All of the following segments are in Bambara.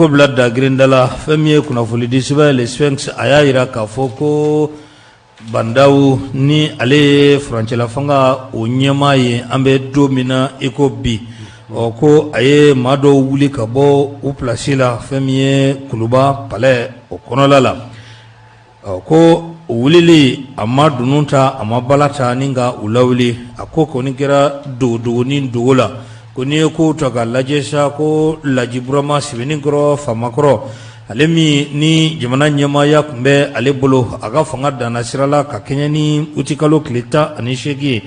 Blada Grindala Femie Kunafuli Disiba le Sphinx Ayaira Kafoko Bandau ni ale Franchela Fanga Unyama ye ambe domina ekobi oko aye mado wuli kabo uplasila Femie Kuluba Pale Okonolala oko wulili amadu nunta amabalata ninga ulawili akoko nikera do ni dogola koni ko taka lajesha ko lajiburama sibininkro famakro alemi ni jamana nyama ya kumbe alebolo aga fanga dana sirala ka kenyani utikalo klita anishegi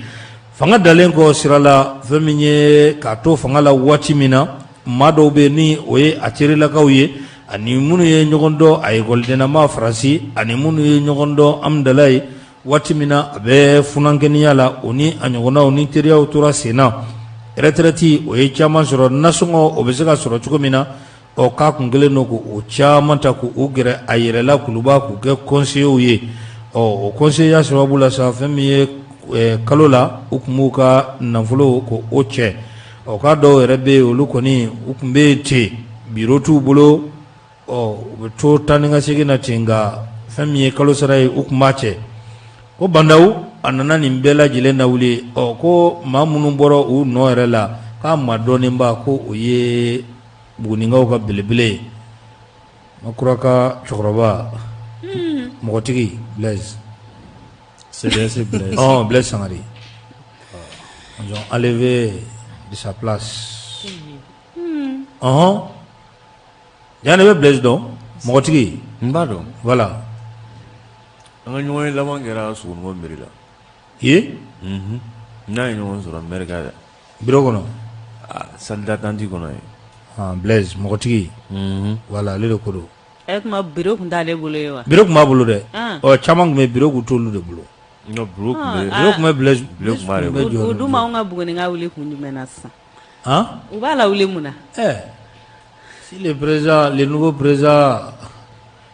fanga dalenko sirala feminye ka to fanga la watimina mado be ni oye atirila kauye ani munu ye nyogondo ay goldena ma fransi ani munu ye nyogondo amdalai watimina be funankeni yala oni anyogona oni teriya utura sena retraiti o ye chaman soro nasongo o be se ka soro cogo min na o ka kungele no ko o chaman ta ko o gere ayirela kuluba ko ke conseiller ye o conseiller ya sababu la sa fɛn min ye kalo la u kun b'u ka nafolo ko o cɛ o ka dɔw yɛrɛ bɛ olu kɔni u kun bɛ ten biro t'u bolo u bɛ to taa ni ka segin na ten nka fɛn min ye kalo sara ye u kun b'a cɛ ko bandaw a nana nin bɛɛ lajɛlen na wuli ko maa minnu bɔra u nɔ yɛrɛ la k'a ma dɔɔninba ko o ye buguninkaw ka belebele ye makura ka cɛkɔrɔba mɔgɔtigi Blaise c'est Blaise Blaise Sangare ils ont enlevé de sa place yaa ne bɛ Blaise dɔn mɔgɔtigi n b'a dɔn voilà an ka ɲɔgɔn ye laban kɛra Sogonikɔ mairie la ye n'a ye ɲɔgɔn sɔrɔ maire ka bureau kɔnɔ salle d'attente kɔnɔ ye Blaise mɔgɔtigi voilà ale de ko don kuma bureau kun t'ale bolo ye wa bureau kun b'a bolo dɛ caman kun bɛ bureau kun t'olu de bolo non bureau kun bɛ Blaise bureau kun b'ale bolo o dun ma anw ka Buguninga wuli kun jumɛn na sisan u b'a la wuli mun na si le nouveau président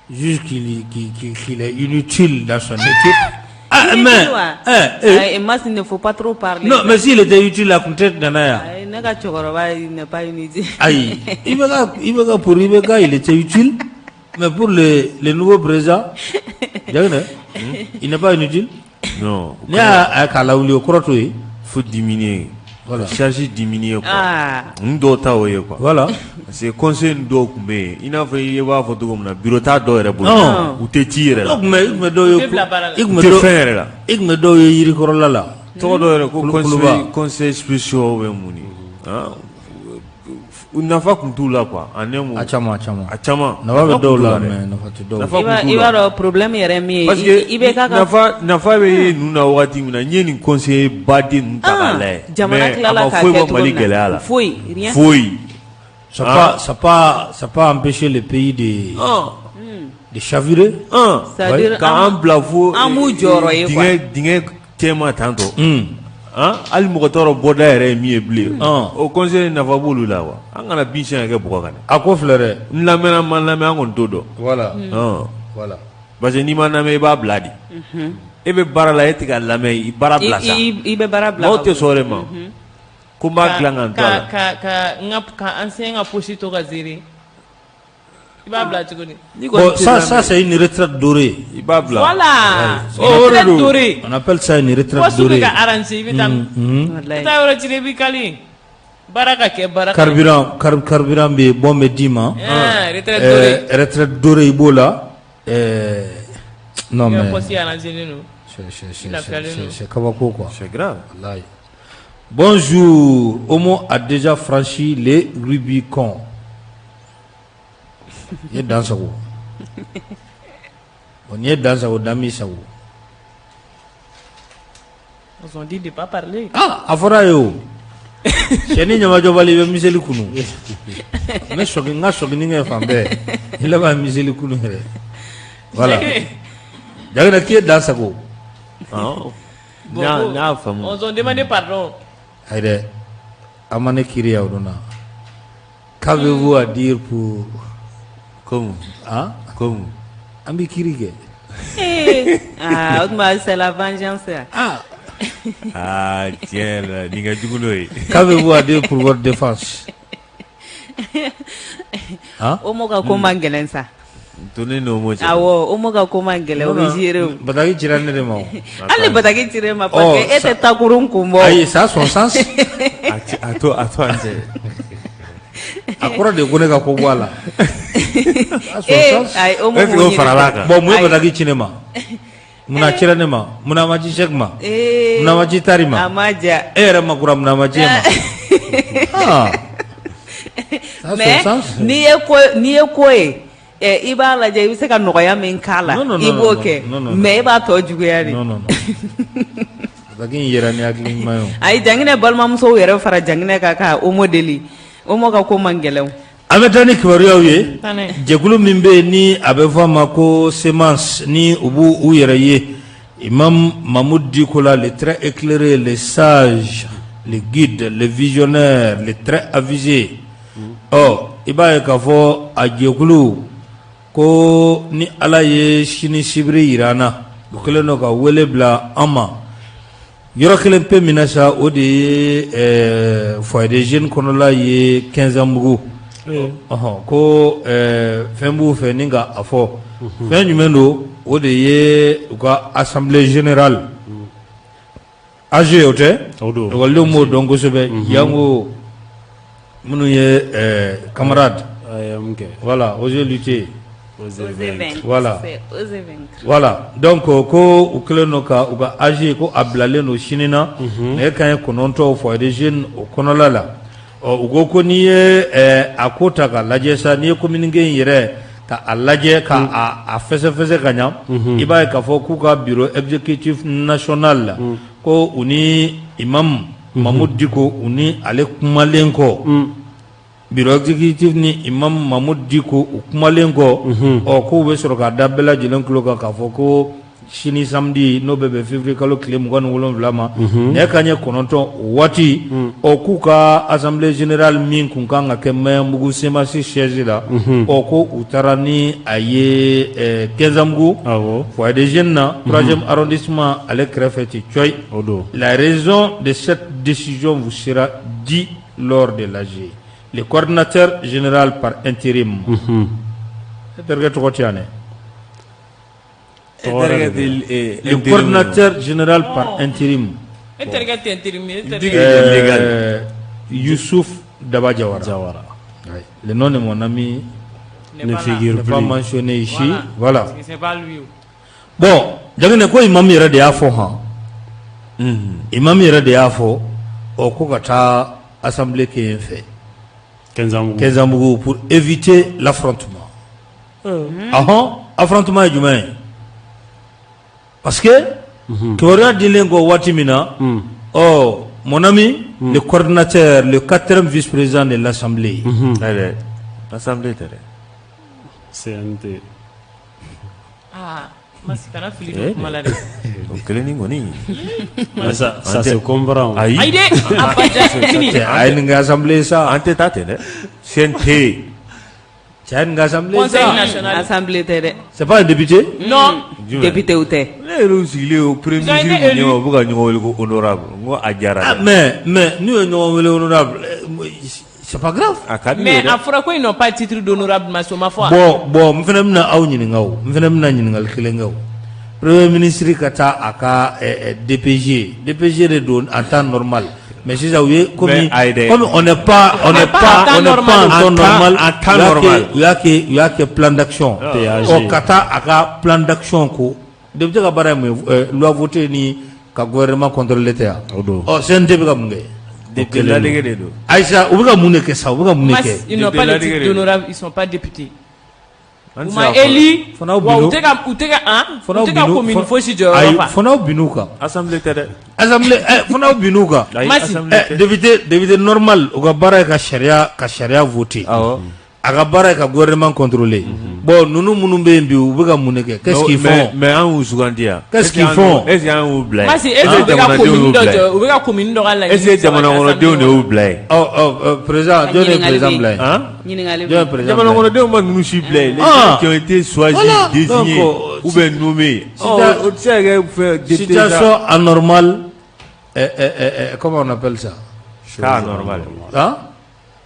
juge qu'il est inutile dans son équipe. Mas il ne faut pas trop parler. Non, mais s'il était utile, la peut-être Nanaya. Il n'est pas inutile. Aïe, il était utile, mais pour le nouveau président, il n'est pas inutile. Non. Il y a un faut diminuer. Voilà. Charge diminuer quoi. Ndo ta oye quoi. Voilà. C'est conseil ndo kumbe. Ina fa ye ba fa to na bureau ta do yɛrɛ bolo. U tɛ ci yɛrɛ la. Mais do yo. Tɛ fɛn yɛrɛ la. Igme do yo yiri korola la. Tɔgɔ dɔ yɛrɛ ko conseil spécial bɛ mun ni. Nafa kun t'u la quoi. A caman. Nafa bɛ dɔw la mais nafa tɛ dɔw la. I b'a dɔn problème yɛrɛ min ye. Parce que nafa bɛ ye ninnu na wagati min na n ye nin conseiller baden ninnu ta k'a lajɛ. Jamana tilala k'a kɛ cogo min na. Foyi. Ça pas empêché le pays de chavirer. C'est-à-dire k'an bila fo an b'u jɔyɔrɔ ye quoi. Dingɛ cɛman tantɔ. Hali mɔgɔ tɔɔrɔ bɔda yɛrɛ ye min ye bilen. O conseiller nafa b'olu la wa. An kana bin siɲɛ ka kɛ bɔgɔ kan. A ko filɛ dɛ. N lamɛnna ma lamɛn an kɔni t'o dɔn. Voilà. Parce que n'i ma lamɛn i b'a bila de. E bɛ baara la e tɛ ka lamɛn i baara bila sa. I bɛ baara bila. Maaw tɛ sɔn o de ma. Ko n b'a dilan ka n to a la. Ka ancien ka poste to ka ziiri i b'a bila cogo di. Bon, ça c'est une retraite dorée. I b'a bila. Voilà. Retraite dorée. On appelle ça une retraite Poste dorée. bɛ ka arranger i bɛ taa i taa yɔrɔ ci i b'i kali baara ka kɛ baara. Carburant bɛ bon bɛ d'i ma. Retraite dorée. Retraite dorée i b'o la. Non mais. Poste arrangé non. C'est kabako quoi. C'est grave. Wallahi. Bonjour. Homo a déjà franchi les Rubicon. Il est dans sa roue. On y est dans sa roue, d'ami sa roue. On dit de pas parler. Afora yo. Cheni nyama jobali be miseli kunu. Mais shoki ninga fambe. Il va miseli kunu here. Voilà. Jagna qui est dans sa roue. N'a famu. On ont demandé pardon. Aïe. Amane kiri ya udona. Qu'avez-vous à dire pour Comment? Comment? Ambi kirige. C'est la vengeance. Tiens, là, qu'avez-vous à dire pour votre défense? o mo ka ko man gelen sa Tuni no mo. awo o mo ka ko man gelen o jire bataki cira ne de ma ale bataki tire ma parce que était takurun kumbo ayi ça a son sens Ato anje. akora de gone ka ko wala a son sens ay o mo Est-ce que faralaka? bon mu bataki cine ma muna cira ne ma muna ma ci shek ma muna ma ci tari ma amaja era ma kura muna ma ci ma ah ça a son mais sens ni ye ko ye i b'a lajɛ i bɛ se ka nɔgɔya min k'a la i b'o kɛ mais i b'a tɔ juguya de non non non bataki yera ni hakili ɲuman ye ayi janginɛ balimamusow yɛrɛ fara janginɛ kan ka omo deli omo ka ko man gɛlɛn an bɛ taa ni kibaruyaw ye Tane. jɛkulu min bɛ yen ni a bɛ fɔ a ma ko semence ni u b'u u yɛrɛ ye imam Mahmoud Diko la le très éclairé le sage le guide le visionnaire le très avisé i b'a ye k'a fɔ a jɛkulu ko ni ala ye sini sibiri yira an na u kɛlen don ka wele bila an ma yɔrɔ kelen pe min na sa o de ye foyer des jeunes kɔnɔla ye 15 Bugu ko fɛn b'u fɛ ni ka a fɔ fɛn jumɛn don o de ye u ka assemblée générale AG o tɛ ekɔlidenw m'o dɔn kosɛbɛ yango minnu ye camarades voilà osez lutter voilà voilà donc ko u kɛlen don ka u ka AG ko a bilalen don sini na nɛgɛ kanɲɛ 9 foyer des jeunes o kɔnɔla la u ko ko n'i ye a ko ta ka lajɛ sa n'i ye communiqué in yɛrɛ ka a lajɛ ka a fɛsɛfɛsɛ ka ɲa i b'a ye k'a fɔ k'u ka bureau exécutif national la ko u ni imam Mahmoud Diko u ni ale kumalen kɔ bureau exécutif ni imam Mahmoud Diko u kumalen kɔ k'u bɛ sɔrɔ k'a da bɛɛ lajɛlen tulo kan k'a fɔ ko sini samedi n'o bɛ bɛn février kalo tile 27 ma nɛgɛ kanɲɛ 9 o waati k'u ka assemblée générale min kun kan ka kɛ Maɲanbugu Semasi siège la ko u taara ni a ye 15 Bugu foyer des jeunes na 3e arrondissement ale kɛrɛfɛ ti Coy. La raison de cette décision vous sera dit lors de l'AG. Le coordinateur général par intérim. C'est tɔgɔ ti yan dɛ. Le coordinateur général par intérim. Youssouf Daba Jawara. Le nom de mon ami ne figure pas mentionné ici. Voilà. Bon, jagine ko imam yɛrɛ de y'a fɔ han. Imam yɛrɛ de y'a fɔ ko ka taa assemblée kɛ yen fɛ 15 Bugu pour éviter l'affrontement. Affrontement ye jumɛn ye? Parce que kibaruya dilen ko waati min na mon ami le coordinateur le 4e vice-président de l'assemblée L'assemblée tɛ dɛ. CNT. Masi kana fili don kuma la dɛ. O kelen ni kɔni. Ça se comprend. Ayi. Ayi de a ba ja fini. a ye nin kɛ assemblée sa An tɛ taa ten dɛ. CNT. cɛ a ye nin kɛ assemblée Conseil sa national. assemblée tɛ dɛ c'est pas un député Non. député u tɛ Ne yɛrɛ sigilen o premier Ils ont été ministre élus. ɲɛma u bɛ ka ɲɔgɔn wele ko honorable n ko a diyara dɛ. mais n'u ye ɲɔgɔn wele honorable c'est pas grave A ka di Mais ye a dɛ. fɔra ko ils n'ont pas titre d'honorable ma soma fɔ. bon n fana bɛna aw ɲininka o n fana bɛna ɲininkali kelen kɛ o premier ministre ka taa a ka DPG de don en temps normal mais sisan u ye comme on n'est pas en temps normal u y'a kɛ plan d'action ka taa a ka plan d'action ko député ka baara ye mun ye loi voté ni ka gouvernement contrôler tɛ yan CNT bɛ ka mun kɛ Député ladege de don. Aïcha u bɛ ka mun de kɛ sa u bɛ ka mun de kɛ Ils n'ont pas le titre d'honorable, ils sont pas députés. An U tɛ se ma ka fɔ. élu. Fana u Wa binu. u tɛ ka commune fosi jɔyɔrɔ ayi fa. fana aw bin'u kan Assemblée tɛ dɛ. assemblée fana aw bin'u kan Ayi, Masi. assemblée tɛ. député normal u ka baara ye ka sariya voter Awɔ. a ka baara ye ka gouvernement contrôler bon ninnu minnu bɛ yen bi u bɛ ka mun de kɛ qu'est-ce qu'ils font Mais an y'u sugandi yan. Qu'est-ce qu'ils font? Est-ce que an y'u bila yen? Masi e bɛ ka commune dɔ jɔ, u bɛ ka commune dɔ ka laɲini. Est-ce que jamana kɔnɔdenw de y'u bila yen? président jɔn ye président bila yen ɲininkali jɔn ye président Jamana bila yen kɔnɔdenw ma ninnu si bila yen. Les Ah. gens qui ont été choisis, Voilà. désignés Donc, ou bien nommés. O tɛ se ka kɛ député situation anormale comment on appelle ça Cas normal.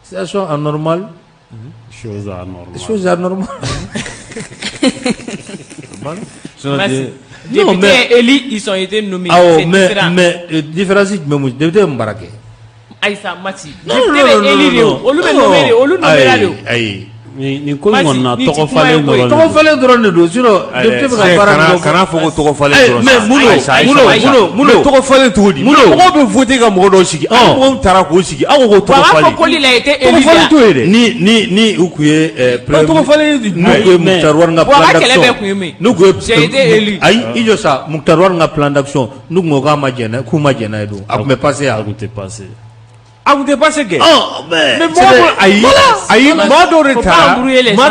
situation anormale Chose anormale. Chose anormale. Non, mais Eli, ils ont été nommés. Ah, mais différence, mais député Mbarake. Aïssa Mati. Non. Ni ko ngonna tɔgɔ falen dɔrɔn tɔgɔ falen dɔrɔn de don sinon député bɛ ka baara min kɛ kana fɔ ko tɔgɔ falen dɔrɔn mais mun tɔgɔ falen cogo di mɔgɔw bɛ voter ka mɔgɔ dɔw sigi mɔgɔw taara k'o sigi aw ko tɔgɔ falen tɔgɔ falen to ye dɛ ni u kun ye tɔgɔ falen n'u kun ye Muktar Wari ka plan d'action n'u kun ye ayi i jɔ sa Muktar Wari ka plan d'action n'u kun ko k'a ma jɛn k'u ma jɛn n'a ye don a kun bɛ passer a kun tɛ passer. A kun tɛ passer kɛ. mais ayi maa dɔw de taara maa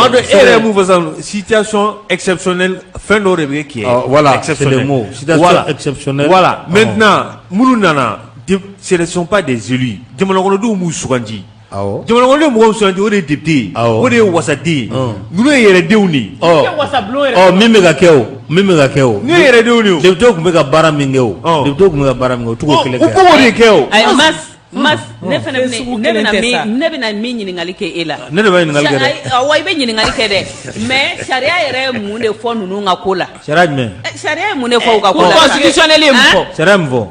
dɔ e yɛrɛ mun fɔ sisan situation exceptionnelle fɛn dɔw de bɛ kɛ. Voilà c'est le mot situation exceptionnelle. Voilà maintenant minnu nana ce ne sont pas des élus jamanakɔnɔdenw m'u sugandi. Jamanakɔnɔdenw mɔgɔw sugandi o de ye député ye o de ye wasaden ye ninnu ye yɛrɛdenw de ye. min bɛ ka kɛ o min bɛ ka kɛ o. Ninnu ye yɛrɛdenw de ye o. député kun bɛ ka baara min kɛ o député kun bɛ ka baara min kɛ o cogo kelen kɛ. U k'o de kɛ o. Ayi Mas ne bɛna min ɲininkali kɛ e la. Ne de bɛ ɲininkali kɛ dɛ. Wa i bɛ ɲininkali kɛ dɛ mais sariya yɛrɛ ye mun de fɔ ninnu ka ko la. Sariya jumɛn. Sariya ye mun de fɔ u ka ko la. Constitutionnel ye mun fɔ. Sariya min fɔ.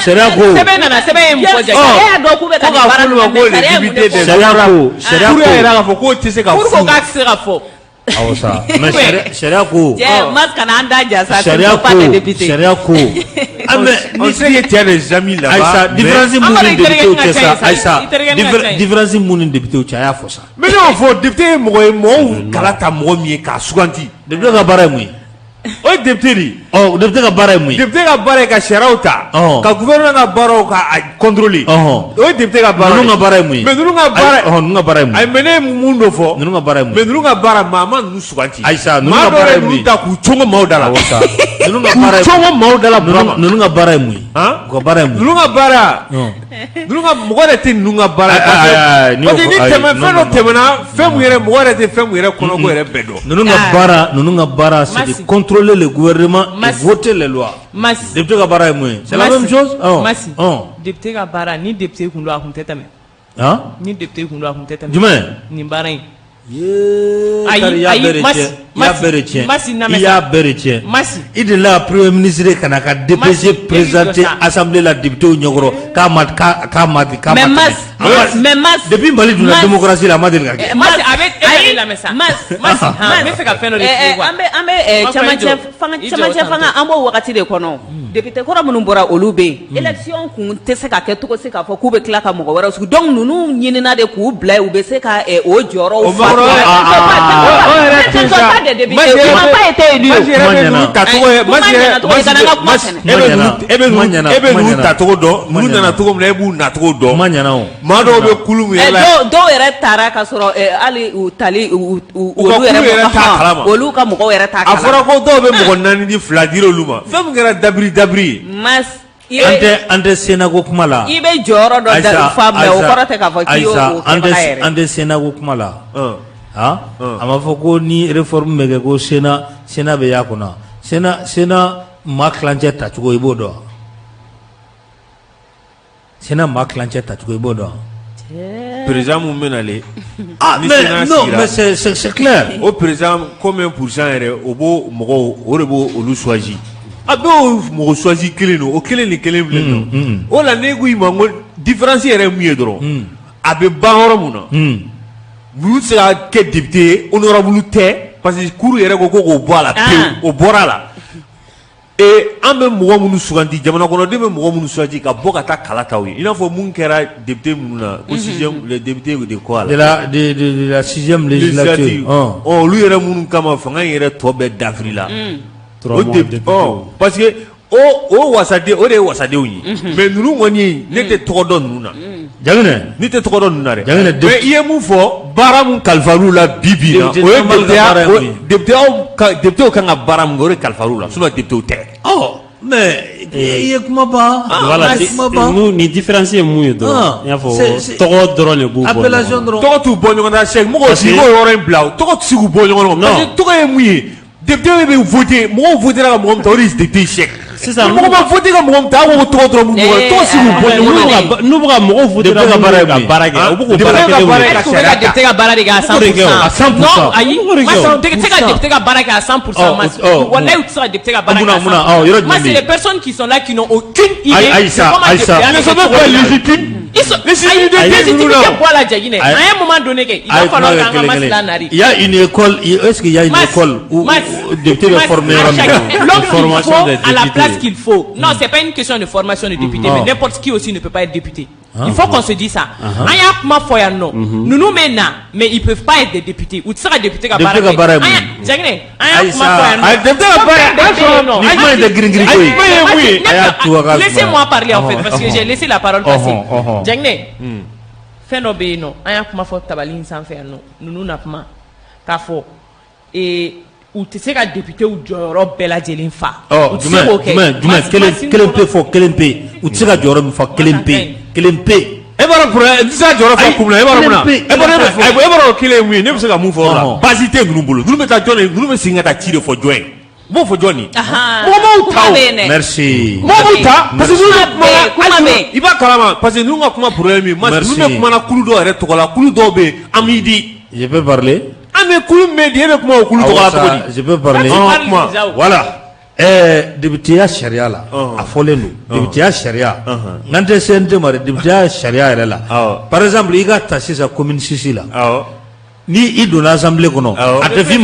Sariya ko. Sɛbɛn nana sɛbɛn ye mun fɔ. Sariya dɔw k'u bɛ ka nin baara min kɛ sariya ye mun de fɔ. Sariya ko yɛrɛ k'a fɔ k'o tɛ se ka fɔ. Pourquoi k'a tɛ se ka fɔ. Awɔ sa mais sariya ko. Mas kana an da ja sa. Sariya ko. On sait qu'il y a des amis là-bas. Aïssa, différence mun ni député o cɛ sa Aïssa différence mun ni député o cɛ a y'a fɔ sa. Mais ne y'o fɔ député ye mɔgɔ ye mɔgɔw kala ta mɔgɔ min ye k'a suganti. Député ka baara ye mun ye. O ye député de ye. Député ka baara ye mun ye. Député ka baara ye ka sariyaw ta. Ka gouvernement ka baaraw ka contrôler. O ye député ka baara ye. Ninnu ka baara ye mun ye. Mais ninnu ka baara. Ninnu ka baara ye mun ye. Ayi mais ne ye mun dɔ fɔ. Ninnu ka baara ye mun ye. Mais ninnu ka baara maa ma ninnu suganti. Aïssa ninnu ka baara ye mun ye. Maa dɔ yɛrɛ ta k'u cogo maaw da la. Awɔ sa. Ninnu ka baara ye. K'u cogo maaw da la Burama. Ninnu ka baara ye mun ye. U ka baara ye mun ye. Ninnu ka baara. Ninnu ka mɔgɔ yɛrɛ tɛ ninnu ka baara ye. Parce que ni tɛmɛ fɛn dɔ tɛmɛna fɛn mun yɛrɛ mɔgɔ yɛrɛ tɛ fɛn mun yɛrɛ kɔnɔko yɛrɛ bɛɛ dɔn. Ninnu ka baara c'est de contrôler le gouvernement et voter les lois. Député ka baara ye mun ye. C'est la même chose. Masi député ka baara ni député kun don a kun tɛ tɛmɛ. Ni député kun don a kun tɛ tɛmɛ. Jumɛn. Nin baara in. I y'a bɛɛ de tiɲɛ i de la premier ministre kana ka DPG présenter assemblée la député ɲɛkɔrɔ k'a ma mais depuis Mali donna démocratie la a ma deli ka kɛ. Masi a bɛ e lamɛn sa. Masi n bɛ fɛ ka fɛn dɔ de f'i ye quoi. An bɛ cɛmancɛ fanga an b'o wagati de kɔnɔ député kɔrɔ minnu bɔra olu bɛ yen élection kun tɛ se ka kɛ cogo se k'a fɔ k'u bɛ tila ka mɔgɔ wɛrɛ sigi donc ninnu ɲinina de k'u bila u bɛ se ka o jɔyɔrɔw fa. Tacogo dɔn ninnu nana cogo min na e b'u nacogo dɔn maa dɔw bɛ kulu min yɛrɛ dɔw yɛrɛ taara ka sɔrɔ hali u tali olu ka mɔgɔw yɛrɛ ta a fɔra ko dɔw bɛ mɔgɔ 4 ni 2 dira olu ma fɛn min kɛra dabiri an tɛ Senako kuma la i bɛ jɔyɔrɔ dɔ fa mais o kɔrɔ tɛ k'a fɔ k'i y'o kɛbaga yɛrɛ an tɛ Senako kuma la a ma fɔ ko ni réforme bɛ kɛ ko Sena bɛ y'a kɔnɔ Sena maa kilancɛ tacogo i b'o dɔn Sena maa kilancɛ tacogo i b'o dɔn président mun bɛ nalen mais c'est clair o président combien pourcent yɛrɛ o b'o mɔgɔw o de b'o olu choisi a b'o mɔgɔ choisi kelen don o kelen ni kelen bilen don o la ne ko i ma ko différence yɛrɛ mun ye dɔrɔn a bɛ ban yɔrɔ mun na minnu tɛ se ka kɛ député ye honorable tɛ parce que cour yɛrɛ ko k'o bɔ a la pewu o bɔra a la an bɛ mɔgɔ minnu suganti jamana kɔnɔden bɛ mɔgɔ minnu suganti ka bɔ ka taa kala ta u ye i n'a fɔ mun kɛra député minnu na ko sixième les députés de quoi la de la sixième législature olu yɛrɛ minnu kama fanga in yɛrɛ tɔ bɛɛ dafiri la parce que o wasaden o de ye wasadenw ye mais ninnu kɔni ne tɛ tɔgɔ dɔn ninnu na Janginɛ ne tɛ tɔgɔ dɔn ninnu na dɛ mais i ye mun fɔ baara mun kalifar'u la bi bi na o ye députéw kan ka baara mun kɛ o de kalifar'u la sinon députéw tɛ. mais i ye kuma ban. voilà ni différence ye mun ye dɔrɔn i y'a fɔ tɔgɔ dɔrɔn de b'u bɔ appellation dɔrɔn tɔgɔ t'u bɔ ɲɔgɔn na Cheikh mɔgɔw si k'o yɔrɔ in bila o tɔgɔ tɛ se k'u bɔ ɲɔgɔn na parce que tɔgɔ ye mun ye député bɛ voter mɔgɔw votera ka mɔgɔ min ta o de ye député Cheikh sisan mɔgɔ ma voté ka mɔgɔ ta ko tɔgɔ dɔrɔn mun mɔgɔ tɔgɔ sigi bɔ ɲɔgɔn na n'u bɛ ka mɔgɔw voté ka baara kɛ u b'u ko baara kɛ est-ce que ka député ka baara de kɛ à 100%? Non, ayi, député ka député ka baara kɛ à 100%. Wallahi u tɛ se ka député ka baara kɛ à 100%. Moi, c'est les personnes qui sont là qui n'ont aucune idée de comment député ne sont pas légitimes. Légitimité bɔ la Djegine. À un moment donné, il va falloir qu'an ka masala nari. Il y a une école, est-ce qu'il y a une école où député est formé l'homme à la place qu'il faut. Non, c'est pas une question de formation de député, mais n'importe qui aussi ne peut pas être député. Il faut qu'on se dise ça. Aya kuma fɔ yan nɔ. Ninnu bɛ na, mais ils peuvent pas être des députés. U tɛ se ka député ka baara kɛ. Djegine, aya kuma fɔ yan nɔ. Député ka baara, ni kuma in tɛ girin-girin ko ye. Laissez-moi parler en fait, parce que j'ai laissé la parole passer. Djegine, fɛn dɔ bɛ yen nɔ, an y'a kuma fɔ tabali in sanfɛ yan nɔ. Ninnu na kuma k'a fɔ u tɛ se ka député u jɔyɔrɔ bɛɛ lajɛlen fa. U tɛ se k'o kɛ. Jumɛn kelen pe fɔ kelen pe u tɛ se ka jɔyɔrɔ min fa kelen pe. E b'a dɔn n tɛ se ka jɔyɔrɔ fa kun na e b'a dɔn mun na e b'a dɔn kelen ye mun ye ne bɛ se ka mun fɔ o la base tɛ ninnu bolo ninnu bɛ taa jɔn ninnu bɛ segin ka taa ci de fɔ jɔn ye u b'o fɔ jɔn ye mɔgɔ m'aw ta o merci mɔgɔ m'aw ta parce que ninnu bɛ kuma i b'a kalama parce que ninnu ka kuma problème ye ninnu bɛ kuma na kulu dɔw yɛrɛ tɔgɔ la kulu dɔw bɛ yen an b'i di. Je peux parler. An bɛ kulu min di e bɛ kuma o kulu tɔgɔ la cogo di. Je peux parler. Voilà. Députéya sariya la a fɔlen don députéya sariya n'an tɛ CNT ma dɛ députéya sariya yɛrɛ la par exemple i ka ta sisan commune 6 la ni i donna assemblée kɔnɔ a tɛ f'i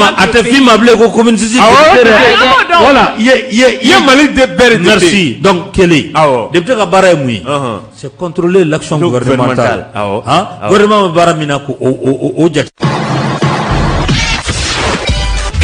ma bilen ko commune 6 voilà i ye Mali de bɛɛ de merci donc kelen député ka baara ye mun ye c'est contrôler l'action gouvernementale gouvernement bɛ baara min na ko o jate.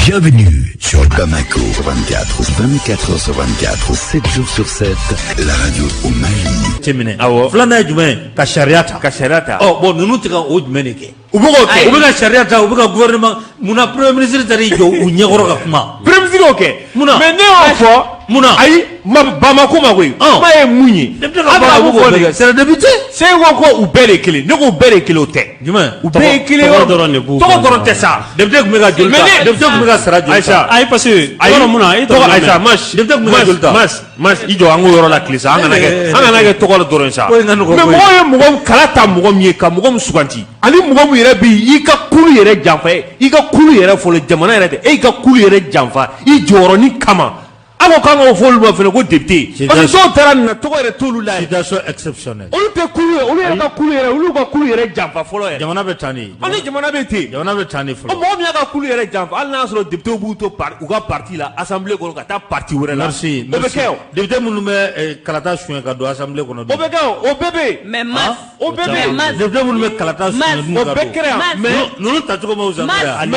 Bienvenue sur Bamako 24 sur 24, 7 jours sur 7, la radio au Mali. Terminé. Filanan ye jumɛn ka sariya ta. Bon ninnu tɛ ka o jumɛn de kɛ. U bɛ ka sariya ta u bɛ ka gouvernement munna premier ministre taar'i jɔ u ɲɛkɔrɔ ka kuma. Premier ministre y'o kɛ. Munna mais ne y'o fɔ. Munna ayi Bamako ma koyi. Kuma ye mun ye. Député ka baara b'u k'o de kɛ. C'est le député. C'est ko u bɛɛ de kelen ne ko u bɛɛ de kelen o tɛ. Jumɛn u bɛɛ ye kelen tɔgɔ dɔrɔn de b'u. tɔgɔ dɔrɔn tɛ sa. Député tun bɛ ka joli ta député tun bɛ ka sara joli ta. Ayi parce que yɔrɔ mun na e tɔgɔ Ayisa député tun bɛ ka joli ta. Mas i jɔ an k'o yɔrɔ la tile sa an kana kɛ tɔgɔ la dɔrɔn sa. mais mɔgɔ ye mɔgɔ kala ta mɔgɔ min ye ka mɔgɔ min suganti ani mɔgɔ min yɛrɛ bɛ i ka kulu yɛrɛ janfa i ka kulu yɛrɛ fɔlɔ jamana yɛrɛ tɛ e ka kulu yɛrɛ janfa i jɔyɔrɔnin kama. Aw k'an ka fɔ olu ma fana ko député parce que dɔw taara nin na tɔgɔ yɛrɛ t'olu la ye. Situation exceptionnelle. olu tɛ kulu ye olu yɛrɛ ka kulu yɛrɛ olu ka kulu yɛrɛ janfa fɔlɔ yɛrɛ. Jamana bɛ taa ni. Hali jamana bɛ ten. Jamana bɛ taa ni fɔlɔ. Mɔgɔ min y'a ka kulu yɛrɛ janfa hali n'a y'a sɔrɔ député b'u to u ka parti la assemblée kɔnɔ ka taa parti wɛrɛ la. Merci o bɛ kɛ o. député minnu bɛ kalata suɲɛ ka don assemblée kɔnɔ. o bɛ kɛ o bɛɛ bɛ yen. mais Mas o bɛɛ bɛ yen. député minnu bɛ kalata suɲɛ dun ka don. o bɛɛ kɛra yan mais ninnu tacogo m'aw sɔn yan.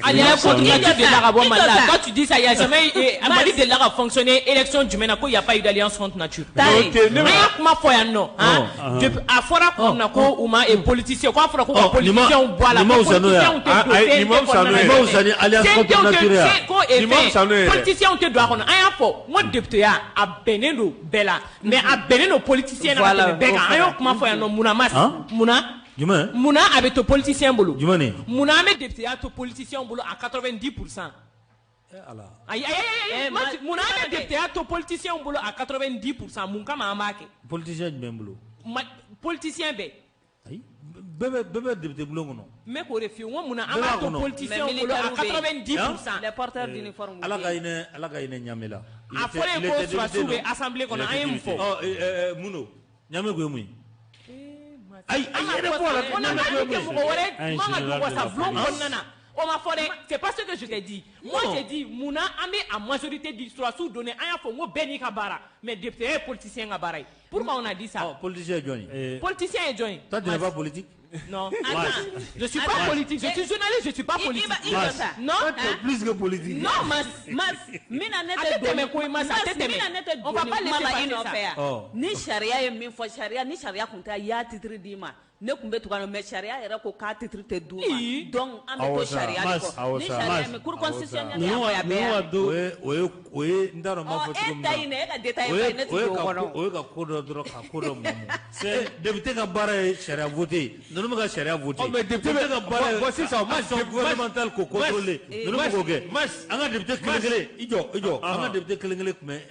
Quand tu dis ça, il n'y a jamais Mali de là a fonctionné élection du MENA, il n'y a pas eu d'alliance contre nature. Comment faire non? À fora qu'on a quoi ou ma et politicien, quoi fera qu'on politicien ou boit la politicien ou te alliance contre nature. Politicien ou te doit qu'on a un faux. Moi député à Beneno Bella, mais à Beneno politicien à la Béga. Comment faire non? Mouna avec ton politicien boulot. Mouna avec député à ton politicien boulot à 90%. Aïe, Mouna avec député à ton politicien boulot à 90%. Mon kama amake. Politicien bien boulot. Politicien bé. Aïe, bébé député boulot non. Mais pour refuser, Mouna avec ton politicien boulot à 90%. Les porteurs d'uniforme. Ala gagne nyamela. A fɔra ko surasiw bɛ assemblée kɔnɔ an ye mun fɔ. Muno nyame ko mun. Ayi yɛrɛ bɔ la ko n'a ma kɛ mɔgɔ wɛrɛ man ka don wasa bulon kɔnɔna na o ma fɔ dɛ c'est pas ce que je t'ai dit. Moi j'ai dit munna an bɛ a majorité di surasiw donner an y'a fɔ n ko bɛɛ n'i ka baara mais député ye politicien ka baara ye. Pourquoi on a dit ça? Politicien est jɔn ye? Politicien est jɔn ye? Toi tu n'es pas politique? Non, attends, je suis pas politique, je suis journaliste, je suis pas politique. Non, plus que politique. Non, Mas, on va pas laisser passer ça. Ni charia est min fɔ charia ni charia kun tɛ y'a titre di ma ne kun bɛ tugu an mais charia yɛrɛ ko k'a titre tɛ d'u ma donc an bɛ to charia de kɔ ni charia mais cour constitutionnelle y'a bɛɛ o ye n t'a dɔn n b'a fɔ cogo min na e ta in ne ka détail ye ne tɛ o kɔnɔ o ye ka ko dɔ dɔrɔn ka ko dɔ mamu c'est député ka baara ye charia voté ninnu bɛ ka charia voté mais député ka baara ye sisan action gouvernementale ko contrôler ninnu bɛ k'o kɛ an ka député kelen-kelen i jɔ an ka député kelen-kelen tun bɛ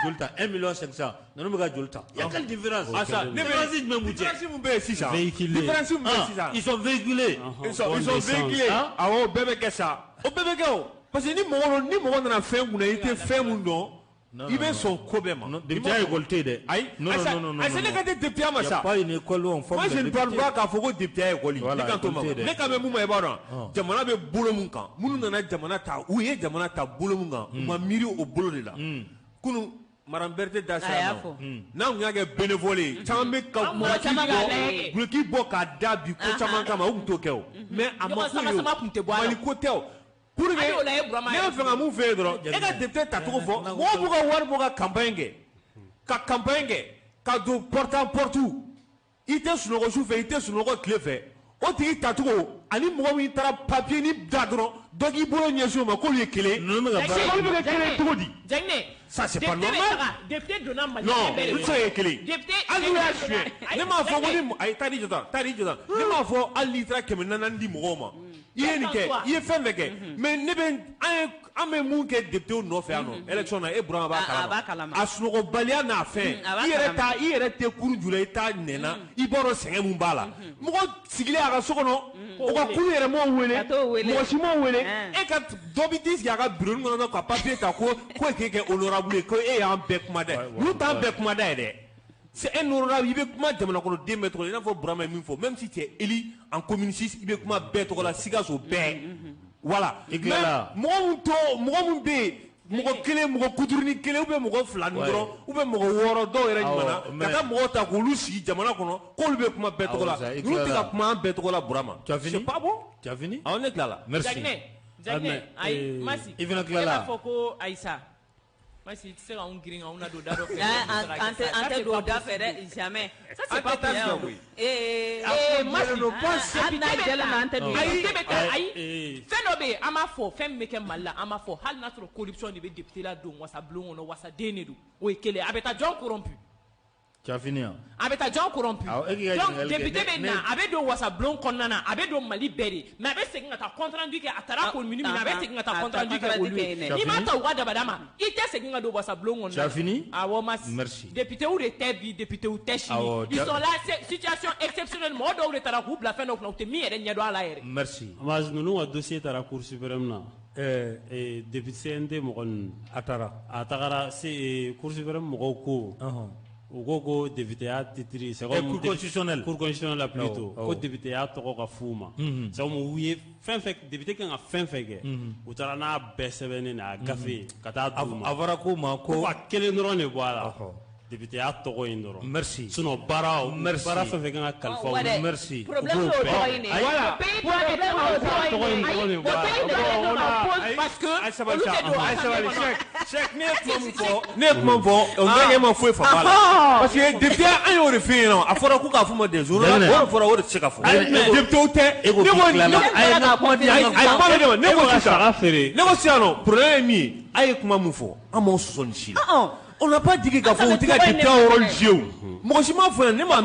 joli ta 1 500 000 ninnu bɛ ka joli ta y a quelle différence différence jumɛn b'u cɛ différence mun bɛ yen sisan véhiculé différence mun bɛ yen sisan ils sont véhiculés ils sont véhiculés awɔ bɛɛ bɛ kɛ sa o bɛɛ bɛ kɛ o parce que ni mɔgɔ nana fɛn kunna i tɛ fɛn mun dɔn i bɛ sɔn ko bɛɛ ma député ya école tɛ dɛ ayi non ayisa ne ka tɛ député ma sa pas une école en forme moi je de ne parle pas k'a fɔ ko député ya école ne kan to ma voilà, ne kan bɛ mun ma i b'a dɔn jamana bɛ bolo mun kan minnu nana jamana ta u ye jamana ta bolo mun kan u ma miiri o bolo de la kunun Madame Berthe da sera n'a kun y'a kɛ bénévole ye caman bɛ ka guloki bɔ k'a da bi ko caman kama u tun t'o kɛ o mais a ma ko ye o Mali ko tɛ o pour que ne bɛ fɛ ka mun fɛ yen dɔrɔn e ka député tacogo fɔ mɔgɔw b'u ka wari bɔ ka campagne kɛ ka don porte à porte i tɛ sunɔgɔ su fɛ i tɛ sunɔgɔ tile fɛ o tigi tacogo ani mɔgɔ min taara papier ni da dɔrɔn dɔ k'i bolo ɲɛsin o ma k'olu ye kelen ninnu bɛ ka baara olu bɛ kɛ kelen cogo di ça c'est pas normal non olu tɛ se ka kɛ kelen hali n'u y'a suyɛ ne m'a fɔ ko ni ayi taa di jɔ tan ne m'a fɔ hali n'i taara 400 di mɔgɔw ma i ye nin kɛ i ye fɛn bɛɛ kɛ mais ne bɛ an bɛ mun kɛ député nɔfɛ yan nɔ élection na e Burama b'a kalama a sunɔgɔbaliya n'a fɛn i yɛrɛ tɛ kurun ju la i t'a nɛna i b'a dɔn sɛgɛn mun b'a la mɔgɔ sigilen a ka so kɔnɔ o ka kurun yɛrɛ m'o wele mɔgɔ si m'o wele e ka dɔ bi t'i sigi a ka bureau kɔnɔ ka papier ta ko k'e kɛ honorable ye ko e y'an bɛɛ kumada ye olu t'an bɛɛ kumada ye dɛ c'est un honorable i bɛ kuma jamanakɔnɔden bɛɛ tɔgɔ la i n'a fɔ Burama ye min fɔ même si tu es élu en commune 6 i bɛ kuma bɛɛ tɔgɔ la Sikaso bɛɛ voilà mais mɔgɔ mun bɛ yen mɔgɔ kelen mɔgɔ kuturunin kelen ou bien mɔgɔ fila ni dɔrɔn ou bien mɔgɔ wɔɔrɔ dɔw yɛrɛ ɲumanna ka taa mɔgɔw ta k'olu sigi jamana kɔnɔ k'olu bɛ kuma bɛɛ tɔgɔ la olu tɛ ka kuma an bɛɛ tɔgɔ la Burama c'est pas bon tu as fini awɔ ne tilala merci Jaginɛ ayi Masi i fana tilala ne b'a fɔ ko Ayisa Masi tɛ se ka anw girin ka anw ladon da dɔ fɛ an tɛ don da fɛ dɛ jamais ça c'est pas possible Masi hali n'a jɛlen na an tɛ don ayi ayi fɛn dɔ bɛ yen an b'a fɔ fɛn min bɛ kɛ Mali la an b'a fɔ hali n'a sɔrɔ corruption de bɛ député la don wasabulon kɔnɔ wasaden de don o ye kelen a bɛ taa jɔn corrompu tu as fini a bɛ taa jɔn corrompu donc député bɛ na a bɛ don wasabulon kɔnɔna na a bɛ don Mali bɛɛ de mais a bɛ segin ka taa compte rendu kɛ a taara commune min na a bɛ segin ka taa compte rendu kɛ olu ye n'i m'a ta u ka dabada ma i tɛ segin ka don wasabulon kɔnɔ tu as fini awɔ Masi merci député de tɛ bi député tɛ sini ils sont là situation exceptionnelle mɔgɔ dɔw de taara k'u bila fɛn dɔ kunna u tɛ min yɛrɛ ɲɛdɔn a la yɛrɛ merci mas ninnu ka dossier taara cour suprême na député CNT mɔgɔ ninnu a tagara cour suprême mɔgɔw ko u ko député y'a titre c'est comme cour constitutionnelle la plutôt ko député y'a tɔgɔ ka f'u ma c'est comme u ye fɛn fɛn député kan ka fɛn fɛn kɛ u taara n'a bɛɛ sɛbɛnnen n'a gafe ka taa d'u ma a fɔra ko ma ko fa kelen dɔrɔn de bɔ a la député y'a tɔgɔ in dɔrɔn merci sinon baara fɛn fɛn kan ka kalifa merci problème y'o tɔgɔ in de voilà parce que olu tɛ don Cheikh ne ye kuma min fɔ o ŋɛɲɛ ma foyi faamu a la parce que député an y'o de f'i ɲɛna a fɔra ko k'a fɔ ma des jours o de fɔra o de tɛ se ka fɔ député tɛ ne ko sisan nɔ problème ye min ye a ye kuma min fɔ an m'aw sɔsɔ nin si la on n'a pas dit k'a fɔ u tɛ ka député rôle jouer o mɔgɔ si m'a fɔ yan ne m'a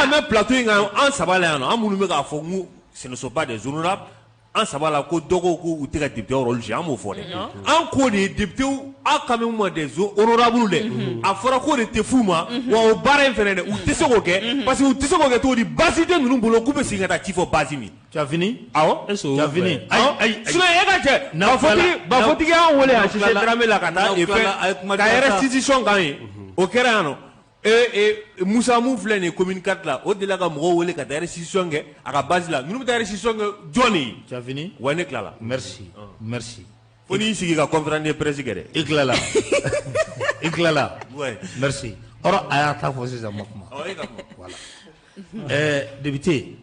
mɛn plateau in kan an saba la yan nɔ an minnu bɛ k'a fɔ n ko ce ne sont pas des honorables an saba la ko dɔgɔw ko u tɛ ka député rôle jouer an m'o fɔ dɛ an ko de ye député aw kan bɛ ma des honorables dɛ a fɔra ko de tɛ f'u ma wa o baara in fɛnɛ dɛ u tɛ se k'o kɛ parce que u tɛ se k'o kɛ cogo di base tɛ ninnu bolo k'u bɛ segin ka taa ci fɔ base min tu as fini awɔ tu as fini sinon e ka cɛ bafotigi y'an wele yan Cissé Dramé la ka taa ka restitution kan ye o kɛra yan nɔ Musa mun filɛ nin ye commune 4 la o delila ka mɔgɔw wele ka taa restitution kɛ a ka base la ninnu bɛ taa restitution kɛ jɔn de ye tu as fini wa ne tilala merci fo n'i sigi ka conférence de presse kɛ dɛ i tilala merci ɔrɔ a y'a ta fɔ sisan ma kuma voilà député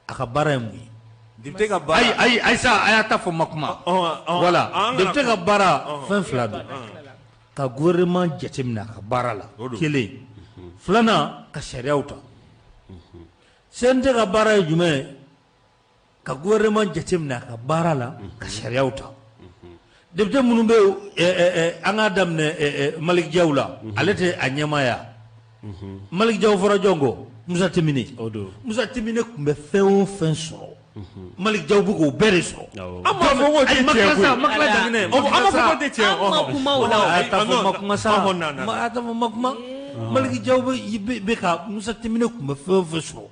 a ka baara ye mun ye député ka baara ayi Ayisa a y'a ta fɔ ma kuma voilà député ka baara fɛn fila don ka gouvernement jateminɛ a ka baara la kelen Flana ka sariyaw ta CNT ka baara ye jumɛn ye ka gouvernement jateminɛ ka baara la ka sariyaw ta député minnu bɛ an ka daminɛ Malik Diaw la ale tɛ a ɲɛmaaya Malik Diaw fɔra jɔn kɔ Musa Temine Musa Temine tun bɛ fɛn o fɛn sɔrɔ Malik Diaw bɛ k'o bɛɛ de sɔrɔ an b'a fɔ ko tɛ tiɲɛ koyi an ma fɔ ko tɛ tiɲɛ a t'a fɔ makuma sa a t'a fɔ makuma Malik Diaw bɛ ka Musa Temine tun bɛ fɛn o fɛn sɔrɔ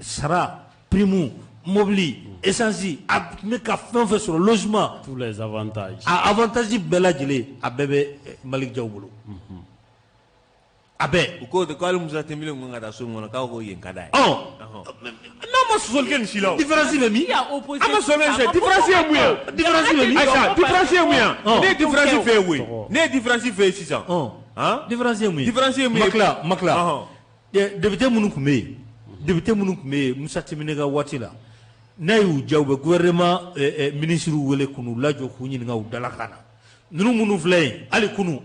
sara prime mobili essence a tun bɛ ka fɛn o fɛn sɔrɔ logement tous les avantages a avantage bɛɛ lajɛlen a bɛɛ bɛ Malik Diaw bolo a bɛɛ u ko k'ale Musa Temine kun ka taa so min kɔnɔ k'aw ko yen ka d'a ye n'a ma sɔsɔli kɛ nin si la o différence bɛ min an ma sɔn min fɛ différence ye mun ye différence bɛ min Aïcha différence ye mun ye ne ye différence fɛ yen koyi ne ye différence fɛ yen sisan différence ye mun ye différence ye mun ye makila député minnu tun bɛ yen Musa Temine ka waati la n'a y'u diya u bɛ gouvernement ministre wele k'u lajɔ k'u ɲininka u dala kan na ninnu minnu filɛ yen hali kunu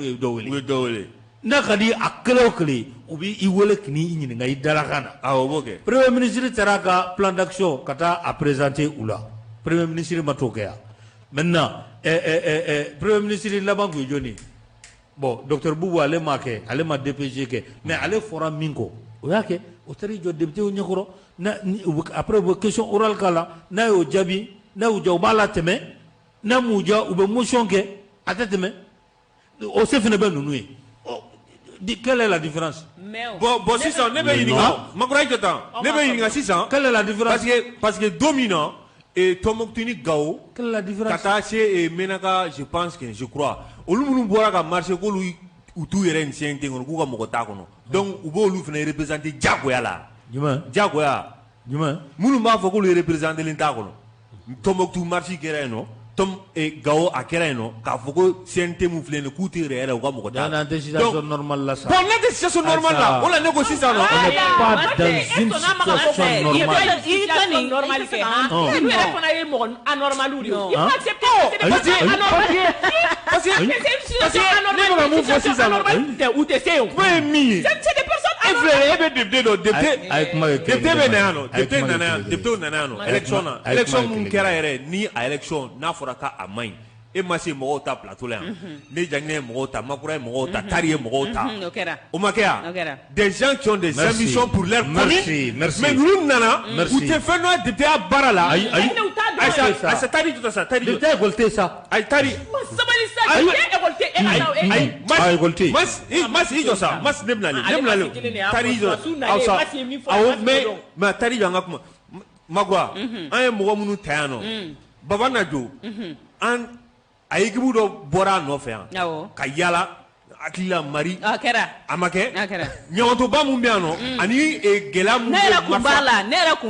ye dɔ wele u ye dɔ wele n'a ka di a kelen o kelen u b'i wele k'i ɲininka i dala kan na o b'o kɛ premier ministre taara ka plan d'action ka taa a présenter u la premier ministre ma t'o kɛ yan maintenant premier ministre laban tun ye jɔn ye bon docteur Boubou ale m'a kɛ ale ma DPG kɛ mais ale fɔra min kɔ o y'a kɛ o taara i jɔ député ɲɛkɔrɔ après u bɛ question orale k'a la n'a y'o jaabi n'a y'u diya u b'a latɛmɛ n'a m'u diya u bɛ motion kɛ a tɛ tɛmɛ o se fana bɛ ninnu ye quelle est la différence bon sisan ne bɛ ɲininka Makura jɔ tan ne bɛ ɲininka sisan quelle est la différence parce que don min na Tombouctou ni Gao quelle est la différence ka taa se Menaka je pense que je crois olu minnu bɔra ka marché k'olu u t'u yɛrɛ nin CNT kɔnɔ k'u ka mɔgɔ t'a kɔnɔ donc u b'olu fana représenter diyagoya la diyagoya minnu b'a fɔ k'olu représenter len t'a kɔnɔ Tombouctou marché kɛra yen nɔ Gao a kɛra yen nɔ k'a fɔ ko CNT mun filɛ nin k'u tɛ yɛrɛ yɛrɛ u ka mɔgɔ t'a n'an tɛ situation normale la sa bon ne tɛ situation normale la o la ne ko sisan nɔ on n'est pas dans une situation normale kɛ n'u yɛrɛ fana ye mɔgɔ anormaliw de ye il faut accepter que c'est des personnes anormales parce que c'est une situation anormale ne bɛ ka mun fɔ sisan nɔ u tɛ se yen kuma ye min ye c'est des personnes e filɛ e bɛ député dɔ député bɛ na yan nɔ député nana yan nɔ élection mun kɛra yɛrɛ ni a élection n'a fɔra k'a man ɲi e ma se mɔgɔw ta plateau la yan ne Janginɛ ye mɔgɔw ta Makura ye mɔgɔw ta Tari ye mɔgɔw ta o ma kɛ yan des gens qui ont des ambitions pour leur commune mais ninnu nana u tɛ fɛn dɔn député ya baara la Aïcha Tari jɔ sa Tari député école tɛ sa ayi Tari sabali sa école tɛ mas i jɔ sa mas ne bɛnalen Tari jɔ awɔ mais Tari jɔ an ka kuma Makura an ye mɔgɔ minnu ta yan nɔ Baba Najo a équipe dɔ bɔra a nɔfɛ yan ka yala hakilila Mari a ma kɛ ɲɔgɔntoba mun bɛ yan nɔ ani gɛlɛya mun bɛ Marfa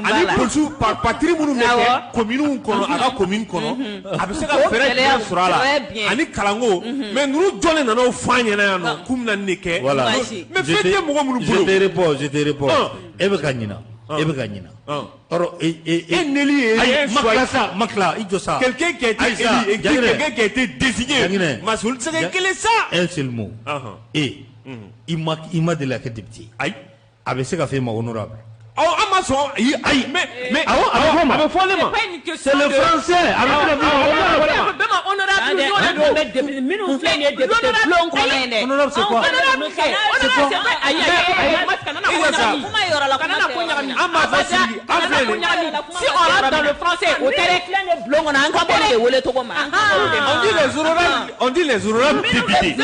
ani polisiw patiri minnu bɛ kɛ commune kɔnɔ a ka commune kɔnɔ a bɛ se ka fɛɛrɛ jumɛn sɔrɔ a la ani kalanko mais ninnu jɔlen nana o fɔ an ɲɛna yan nɔ k'u bɛna nin de kɛ mais fɛn tɛ mɔgɔ minnu bolo je te réponds e bɛ ka ɲina Nelly est Makla, il ça. Quelqu'un qui a été élu et quelqu'un qui a été désigné. Masoul, c'est quel est ça? Un seul mot. Et il m'a de la député. Aïe. Avec ce qu'a fait ma honorable. Oh, Amazon, aïe, mais, c'est le français. Honorable, c'est quoi? Si on rentre dans le français, on dit les honorables députés.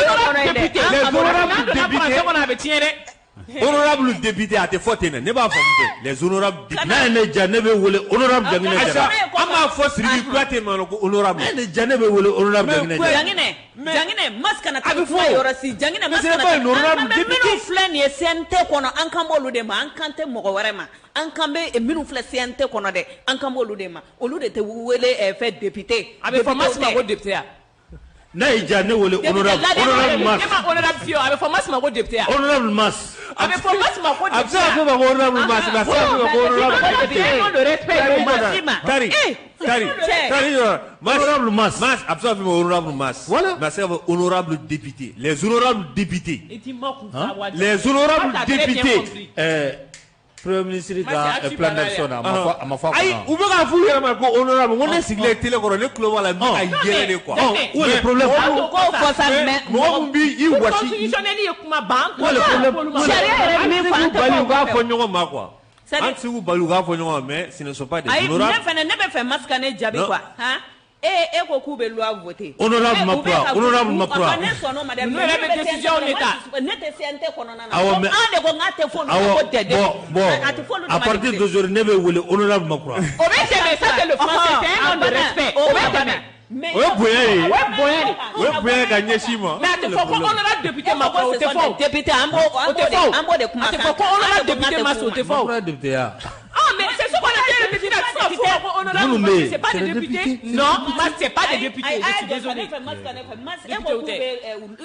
Honorable député a été fauté ne b'a faamu les honorables députés n'a ne ja ne bɛ wele honorable Janginɛ Aïcha an b'a fɔ Sidiki Kuyate ma ko honorable n'a ne ja ne bɛ wele honorable Janginɛ mas kana taa fɔ yɔrɔ si Janginɛ mas kana taa minnu filɛ nin ye CNT kɔnɔ an kan b'olu de ma an kan tɛ mɔgɔ wɛrɛ ma an kan bɛ minnu filɛ CNT kɔnɔ dɛ an kan b'olu de ma olu de tɛ wele fɛ député a bɛ fɔ mas ma ko député ya n'a ye ja ne wele honorable Mas honorable Fio a bɛ fɔ Mas ma ko député ya honorable Mas a bɛ fɔ Mas ma ko député a bɛ se ka fɔ ma ko honorable Mas mais a bɛ se ka fɔ ma ko honorable député honorable Mas a bɛ se ka fɔ ma honorable Mas voilà mais a bɛ se ka fɔ honorable député les honorables députés les honorables députés Premier ministre ka plan d'action na a ma fa ayi u bɛ ka f'u yɛrɛ ma ko honorable ko ne sigilen télé kɔrɔ ne tulo b'a la n bɛ ka yɛlɛ de quoi où est le problème mɔgɔ min b'i wasi constitutionnel ye kuma ban où est le problème sariya yɛrɛ min fa an tɛ bali u k'a fɔ ɲɔgɔn ma quoi an tɛ se k'u bali u k'a fɔ ɲɔgɔn ma mais ce ne sont pas des honorables ne bɛ fɛ Mas ka ne jaabi quoi e ko k'u bɛ loi voter honorable Macron ne sɔnna ma dɛ n'u yɛrɛ bɛ décision ne ta ne tɛ CNT kɔnɔna na awɔ mais an de ko n k'a tɛ fɔ olu ko dɛdɛ a tɛ fɔ olu à partir d'aujourd'hui ne bɛ wele honorable Macron o bɛ tɛmɛ ça c'est le français c'est un homme de respect o bɛ tɛmɛ o ye bonya ye o ye bonya ka ɲɛsin ma mais a tɛ fɔ ko honorable député ma fɔ o tɛ fɔ député an b'o de kuma a tɛ fɔ ko honorable député ma o tɛ fɔ Macron député ya mais c'est ce qu'on a dit honorable c'est pas des députés non Mas c'est pas des députés je suis désolé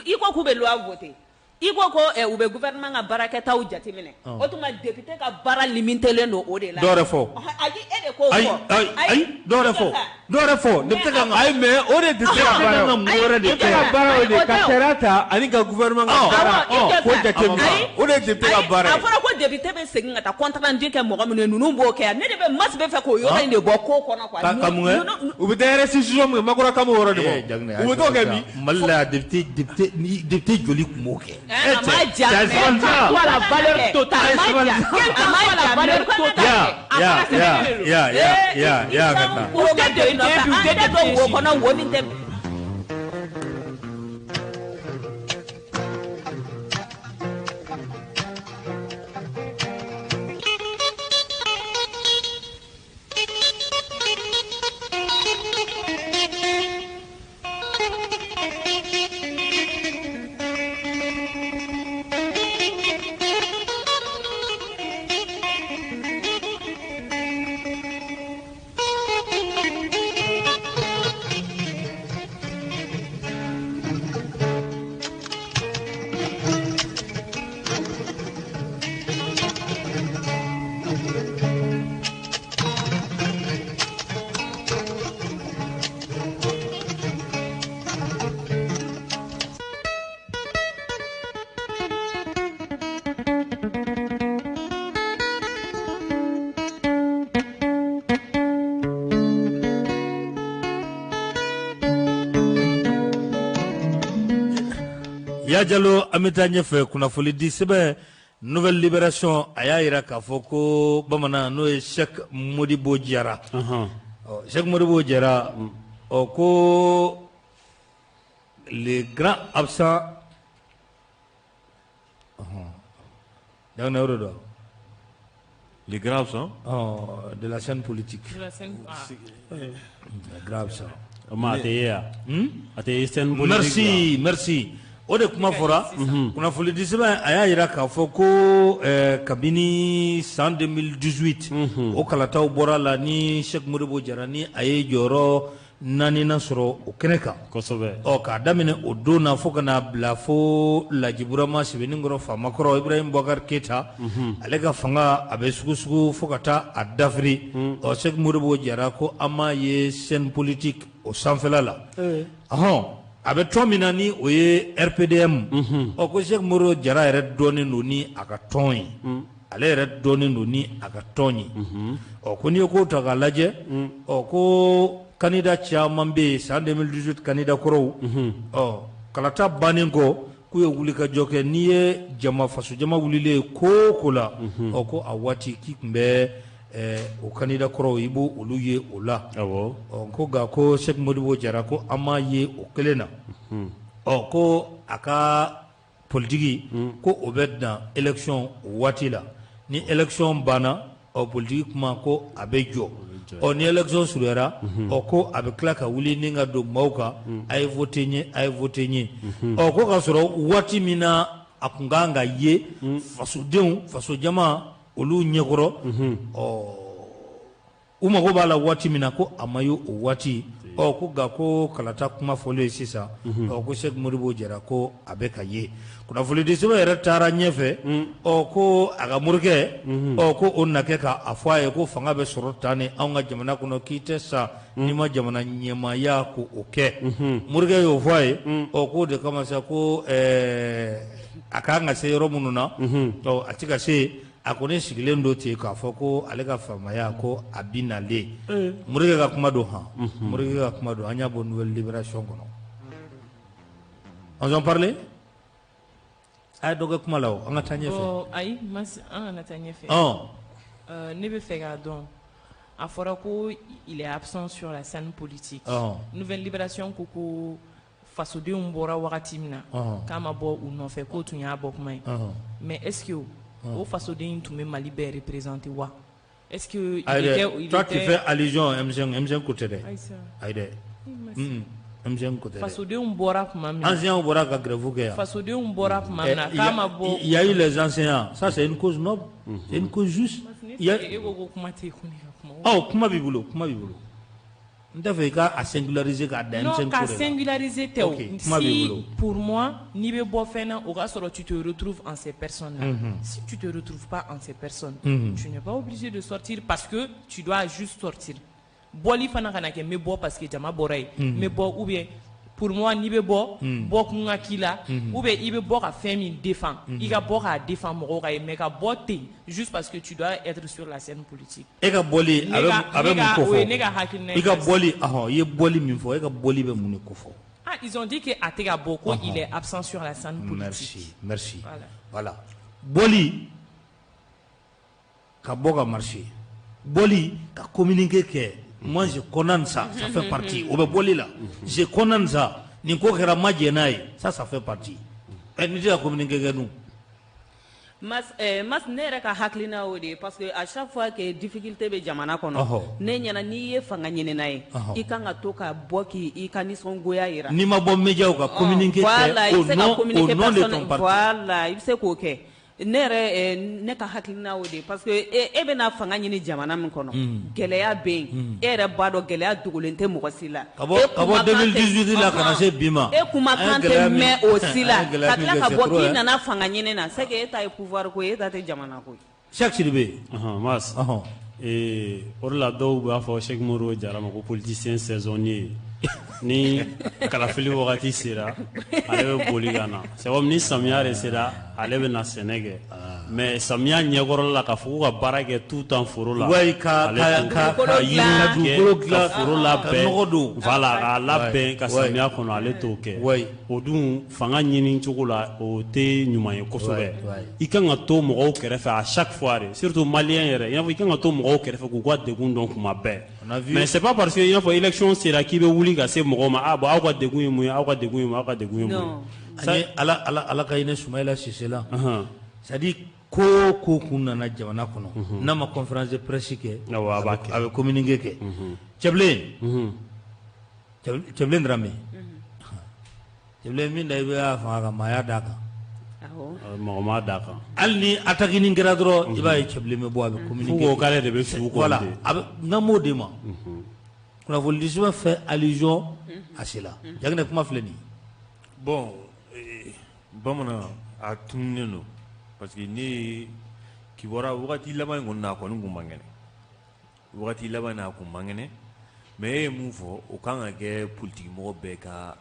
i ko k'u bɛ loi voter i ko ko u bɛ gouvernement ka baarakɛtaw jateminɛ o tuma député ka baara limitelen don o de la dɔ wɛrɛ fɔ ayi e de k'o fɔ ayi dɔ wɛrɛ fɔ député ka ayi mais o de tɛ se ka baara mun wɛrɛ de ka baara o de ka sariya ta ani ka gouvernement ka baara ko jateminɛ o de ye député ka baara ye a fɔra ko député bɛ segin ka taa contrat kɛ mɔgɔ min ye ninnu b'o kɛ ne de bɛ Mas bɛ fɛ k'o yɔrɔ in de bɔ ko kɔnɔ quoi ka mun kɛ u bɛ taa restitution min kɛ Makɔrɔ k'an b'o yɔrɔ de bɔ u bɛ t'o kɛ min Mali la député joli tun b'o kɛ la valeur totale la valeur totale ya ka taa wo kɔnɔ wo min tɛ Ya Jalo an bɛ taa ɲɛfɛ kunnafoni di sɛbɛn Nouvelle Libération a y'a jira k'a fɔ ko bamanan n'o ye Cheikh Modibo Diarra Cheikh Modibo Diarra ko les grands absents les grands absents de la scène politique les grands absents merci o de kuma fɔra kunnafoni di sɛbɛn a y'a jira k'a fɔ ko kabini san 2018 o kalataw bɔra la ni Cheikh Modibo Diarra ni a ye jɔyɔrɔ 4nan sɔrɔ o kɛnɛ kan kosɛbɛ k'a daminɛ o don na fo ka n'a bila fo Lajiburama Sɛbɛninkɔrɔ Famakɔrɔ Ibrahim Boubacar Keita ale ka fanga a bɛ sugu fo ka taa a dafiri Cheikh Modibo Diarra ko an m'a ye scène politique o sanfɛla la a bɛ tɔn min na ni o ye RPDM ko Cheikh Modibo Diarra yɛrɛ dɔɔnin don ni a ka tɔn ye ale yɛrɛ dɔɔnin don ni a ka tɔn ye ko n'i ye ko ta k'a lajɛ ko candidat caman bɛ yen san 2018 candidat kɔrɔw kalata bannen kɔ k'u ye wulikajɔ kɛ n'i ye faso jama wulilen ko ko la ko a waati k'i tun bɛ o candidat kɔrɔw i b'o olu ye o la ko nka ko Cheikh Modibo Diarra ko an m'a ye o kelen na ko a ka politiki ko o bɛ dan élection o waati la ni élection banna politiki kuma ko a bɛ jɔ ni élection surunyara ko a bɛ tila ka wuli ni ka don maaw kan a ye voté n ye ko k'a sɔrɔ waati min na a tun kan ka ye fasodenw faso jama olu ɲɛkɔrɔ u mago b'a la waati min na ko a ma ye o waati ko ga ko kalata kuma fɔlen sisan ko Sheikh Modibo Jara ko a bɛ ka ye kunnafoni di sɛbɛn yɛrɛ taara ɲɛfɛ ko a ka morikɛ ko o na kɛ ka a fɔ a ye ko fanga bɛ sɔrɔ tan ni anw ka jamana kɔnɔ k'i tɛ sa n'i ma jamana ɲɛmaaya ko o kɛ morikɛ y'o fɔ a ye k'o de kama sa ko a kan ka se yɔrɔ minnu na a ti ka se a ko ne sigilen do ten k'a fɔ ko ale ka faamaya ko a bi nalen morikɛ ka kuma don morikɛ ka kuma don an y'a bɔ Nouvelle Libération kɔnɔ on parle a ye dɔ kɛ kuma la o an ka taa ɲɛfɛ ayi an kana taa ɲɛfɛ ne bɛ fɛ k'a dɔn a fɔra ko il est absent sur la scène politique Nouvelle Libération ko fasodenw bɔra wagati min na k'a ma bɔ u nɔfɛ k'o tun y'a bɔ kuma ye mais est-ce que o fasoden tun bɛ Mali bɛɛ représenter wa est-ce que toi tu fais allusion M5 ko tɛ dɛ ayi dɛ M5 ko tɛ dɛ fasodenw bɔra kuma min na anciens bɔra ka grève kɛ yan fasodenw bɔra kuma min na k'a ma bɔ il y a eu les anciens ça c'est une cause noble c'est une cause juste e ko kuma tɛ ko ne ka kuma kuma b'i bolo n t'a fɛ i ka singulariser k'a da M5 ko de la non ka singulariser tɛ o si pour moi n'i bɛ bɔ fɛn na o ka sɔrɔ tu te retrouves en ces personnes là si tu te retrouves pas en ces personnes tu n'es pas obligé de sortir parce que tu dois juste sortir bɔli fana kana kɛ n bɛ bɔ parce que jama bɔra yen n bɛ bɔ ou bien pour moi n'i bɛ bɔ bɔ kun ka k'i la ou bien i bɛ bɔ ka fɛn min défend i ka bɔ k'a défend mɔgɔw ka ye mais ka bɔ ten juste parce que tu dois être sur la scène politique e ka bɔli a bɛ mun ko fɔ ne ka hakilina i ka bɔli i ye bɔli min fɔ e ka bɔli bɛ mun de ko fɔ ils ont dit que a tɛ ka bɔ ko il est absent sur la scène politique merci voilà bɔli ka bɔ ka marcher bɔli ka communiquer kɛ moi je condamne ça fait partie o bɛ bɔli la je condamne ça nin ko kɛra ma jɛ n'a ye ça fait partie ni tɛ ka communiquer kɛ dun mas ne yɛrɛ ka hakilina o de parce que à chaque fois que difficulté bɛ jamana kɔnɔ ne ɲɛna n'i ye fanga ɲinina ye i kan ka to ka bɔ k'i ka nisɔngoya yira n'i ma bɔ médiaw ka communiquer kɛ au nom de ton parti voilà i bɛ se k'o kɛ ne yɛrɛ ne ka hakilina o de parce que e bɛna fanga ɲini jamana min kɔnɔ gɛlɛya bɛ yen e yɛrɛ b'a dɔn gɛlɛya dogolen tɛ mɔgɔ si la ka bɔ 2018 la ka na se bi ma e kumakan tɛ mɛn o si la ka tila ka bɔ k'i nana fanga ɲini na c'est que e ta ye pouvoir ko ye e ta tɛ jamana ko ye Cheikh Sidibé mas o de la dɔw b'a fɔ Cheikh Modibo Jara ma ko politicien saisonnier ni kalafili wagati sera ale bɛ boli ka na c'est comme ni samiya de sera ale bɛ na sɛnɛ kɛ mais samiya ɲɛkɔrɔla la ka fɔ ko ka baara kɛ tout temps foro la ka dugukolo dilan foro labɛn voilà k'a labɛn ka samiya kɔnɔ ale t'o kɛ o dun fanga ɲini cogo la o tɛ ɲuman ye kosɛbɛ i kan ka to mɔgɔw kɛrɛfɛ à chaque fois de surtout maliyɛn yɛrɛ i n'a fɔ i kan ka to mɔgɔw kɛrɛfɛ k'u ka degun dɔn kuma bɛɛ mais c'est pas parce que i n'a fɔ élection sera k'i bɛ wuli ka se mɔgɔw ma bon aw ka degun ye mun ye aw ka degun ye mun ye aw ka degun ye mun ye ala ka hinɛ Soumaïla Cissé la c'est-à-dire ko kun nana jamana kɔnɔ n'a ma conférence de presse kɛ a bɛ communiquer kɛ Cɛbilen Dramé Cɛbilen min da i bɛ fanga ka maaya d'a kan mɔgɔ ma d'a kan hali ni attaque nin kɛra dɔrɔn i b'a ye Cɛbilen bɛ bɔ a bɛ communiquer fo k'ale de bɛ sugu voilà n ka m'o de ma kunnafonidi sɛbɛn fait allusion à cela Jakinɛ kuma filɛ nin bon bamanan a tununnen don parce que ne k'i bɔra wagati laban in kɔni na a kɔni kun man kɛnɛ wagati laban na a kun man kɛnɛ mais e ye mun fɔ o kan ka kɛ politikimɔgɔ bɛɛ ka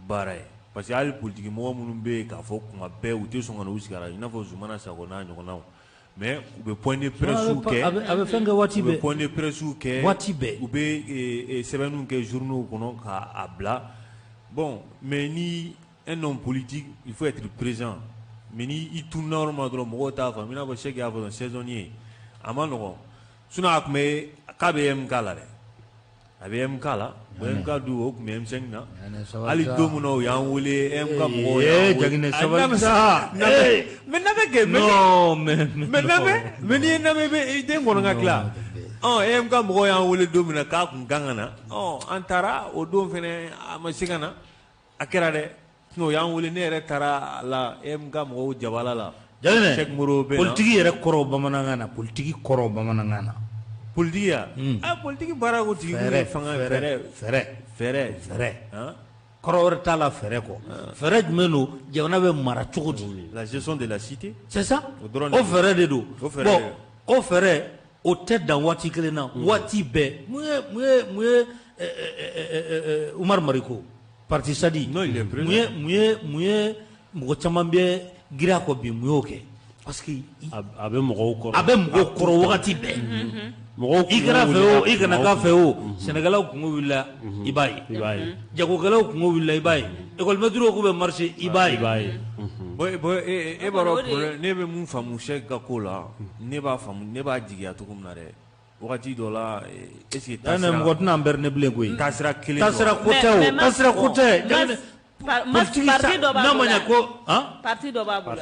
baara ye parce que hali politikimɔgɔ minnu bɛ yen k'a fɔ kuma bɛɛ u tɛ sɔn ka na u sigi a la i n'a fɔ Zumana Sakɔ n'a ɲɔgɔnnaw mais u bɛ point de presse kɛ a bɛ fɛn kɛ waati bɛɛ u bɛ point de presse kɛ waati bɛɛ u bɛ sɛbɛnniw kɛ journaux kɔnɔ k'a bila bon mais ni un homme politique il faut être présent mais ni i tununa yɔrɔ ma dɔrɔn mɔgɔw t'a faamu i n'a fɔ Cheikh y'a fɔ saisonnier a ma nɔgɔn sinon a tun bɛ k'a bɛ MK la dɛ a bɛ MK la MK dun o tun bɛ M5 na hali don min na o y'an wele MK mɔgɔw y'an wele Jakinɛ sabali sa mais lamɛn kɛ mais n'i ye lamɛn i den kɔnɔ ka tila MK mɔgɔw y'an wele don min na k'a kun kan ka na an taara o don fɛnɛ a ma se ka na a kɛra dɛ sinon o y'an wele ne yɛrɛ taara la MK mɔgɔw jabala la Jakinɛ politique yɛrɛ kɔrɔ bamanankan na politique kɔrɔ bamanankan na politique politique bara ko tigi fɛrɛ kɔrɔ wɛrɛ t'a la fɛrɛ kɔ fɛrɛ jumɛn don jamana bɛ mara cogo di la gestion de la cité c'est ça o fɛrɛ de don bon o fɛrɛ o tɛ dan waati kelen na waati bɛɛ mun ye Umar Mariko parti sadi mun ye mɔgɔ caman bɛ girin a kɔ bi mun y'o kɛ parce que a bɛ mɔgɔw kɔrɔ wagati bɛɛ i kɛra fɛ o i kana k'a fɛ o sɛnɛkɛlaw kungo wulila i b'a ye jagokɛlaw kungo wulila i b'a ye école-maîtres k'u bɛ marché i b'a ye e b'a dɔn ne bɛ mun faamu Cheikh ka ko la ne b'a jigiya cogo min na dɛ wagati dɔ la est-ce que mɔgɔ tɛna an bɛri ne bilen koyi taasira kelen taasira ko tɛ o taasira ko tɛ parti dɔ b'a bolo parti dɔ b'a bolo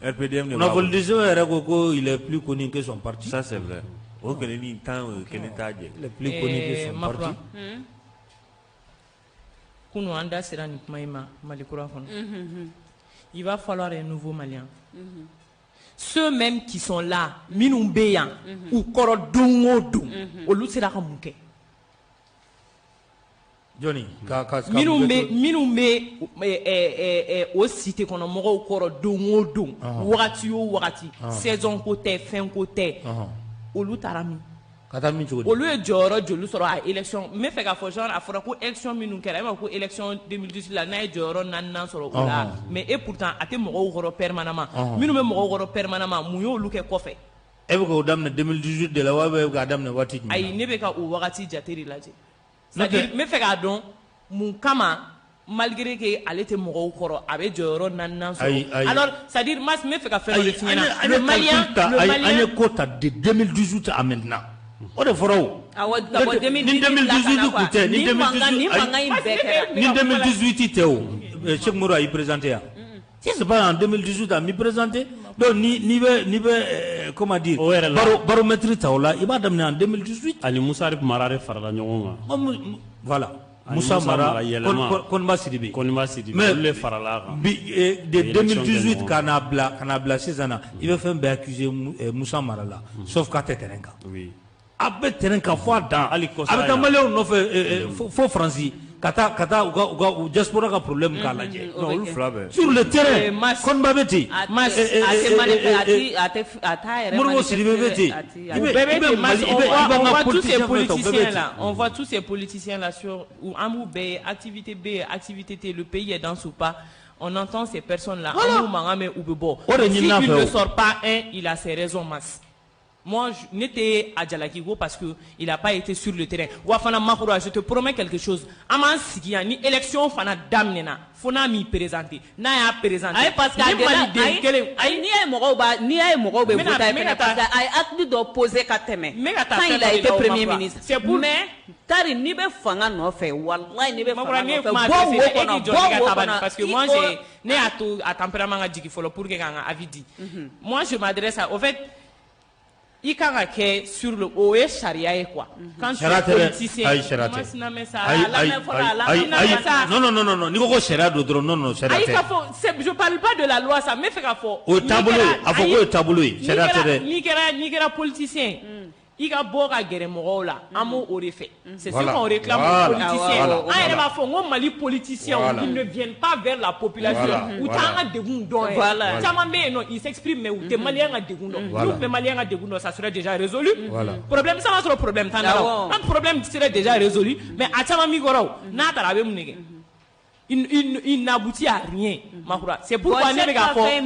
RPDM nafolodisɛw yɛrɛ ko il est plus connu que son parti ça c'est vrai o kɛlen ni temps kelen t'a jɛ il est plus connu que son parti kunu an da sera nin kuma in ma Mali kura kɔnɔ il va falloir un nouveau malien ceux même qui sont là minnu bɛ yan u kɔrɔ don o don olu sera ka mun kɛ Johnny minnu bɛ o cité kɔnɔ mɔgɔw kɔrɔ don o don wagati o wagati saison ko tɛ fɛn ko tɛ olu taara min ka taa min cogo di olu ye jɔyɔrɔ joli sɔrɔ a élection n bɛ fɛ k'a fɔ genre a fɔra ko élection minnu kɛra e ma ko élection 2018 la n'a ye jɔyɔrɔ 4 sɔrɔ o la mais et pourtant a tɛ mɔgɔw kɔrɔ permanemment minnu bɛ mɔgɔw kɔrɔ permanemment mun y'olu kɛ kɔfɛ e bɛ k'o daminɛ 2018 de la wa bɛ k'a daminɛ waati jumɛn ayi ne bɛ ka o wagati jate de lajɛ c'est-à-dire n bɛ fɛ k'a dɔn mun kama malgré que ale tɛ mɔgɔw kɔrɔ a bɛ jɔyɔrɔ 4 sɔrɔ alors c'est-à-dire n bɛ fɛ ka fɛn dɔ de f'i ɲɛna le malien an ye ko ta de 2018 à maintenant o de fɔra o ni 2018 kun tɛ ni 2018 tɛ o Cheikh Moura y'i présenté yan si c'est pas en 2018 a m'i présenté donc ni bɛ comment dire baromètre ta o la i b'a daminɛ en 2018 ani Musa Mara de farala ɲɔgɔn kan voilà Musa Mara Koniba Sidibe mais olu de farala kan de 2018 ka n'a bila sisan na i bɛ fɛn bɛɛ accuser Musa Mara la sauf k'a tɛ terrain kan a bɛ terrain kan fɔ a dan a bɛ taa maliyɛnw nɔfɛ fo Faransi ka taa u diaspora ka problème k'a lajɛ olu fila bɛɛ sur le terrain Koniba bɛ ten Modibo Sidibe bɛ ten on voit tous ces politiciens là sur Amou Bey activité B activité T le pays est dans ou pas on entend ces personnes là Amou Mangame ou Bebo si il ne sort pas il a ses raisons masse. Moi, je n'étais à Djalakigo parce qu'il n'a pas été sur le terrain. Wafana Makoura, je te promets quelque chose. Aman Sigia, ni élection fana damnena. Fona mi présenter. Na ya présenter. Aïe, parce que ni aïe Moroba, ni aïe Moroba, parce que aïe acte d'opposer Kateme. Quand il a été premier ministre. C'est pour mais Tari ni be fanga no fait. Wallahi ni be fanga no fait. Parce que moi, j'ai né à tempérament à Djikifolo pour que ganga avidi. Moi, je m'adresse à, au fait, il kan ka kɛ sur le o ye sariya ye quoi quand tu es politicien non ni ko sariya do dɔrɔn non sariya tɛ je parle pas de la loi ça me fait ka fɔ o tableau a fɔ ko ye tableau ye sariya tɛ dɛ n'i kɛra politicien i ka bɔ ka gɛrɛ mɔgɔw la an b'o o de fɛ c'est ce qu'on réclame aux politiciens an yɛrɛ b'a fɔ n ko Mali politiciens ils ne viennent pas vers la population u t'an ka degun dɔn ye caman bɛ yen nɔ ils s'expriment mais u tɛ maliyɛn ka degun dɔn n'u tun bɛ maliyɛn ka degun dɔn ça serait déjà résolu problème ça va sɔrɔ problème t'an na la quand problème serait déjà résolu mais a caman min kɔrɔ n'a taara a bɛ mun de kɛ il n'aboutit à rien Makoura c'est pourquoi ne bɛ ka fɔ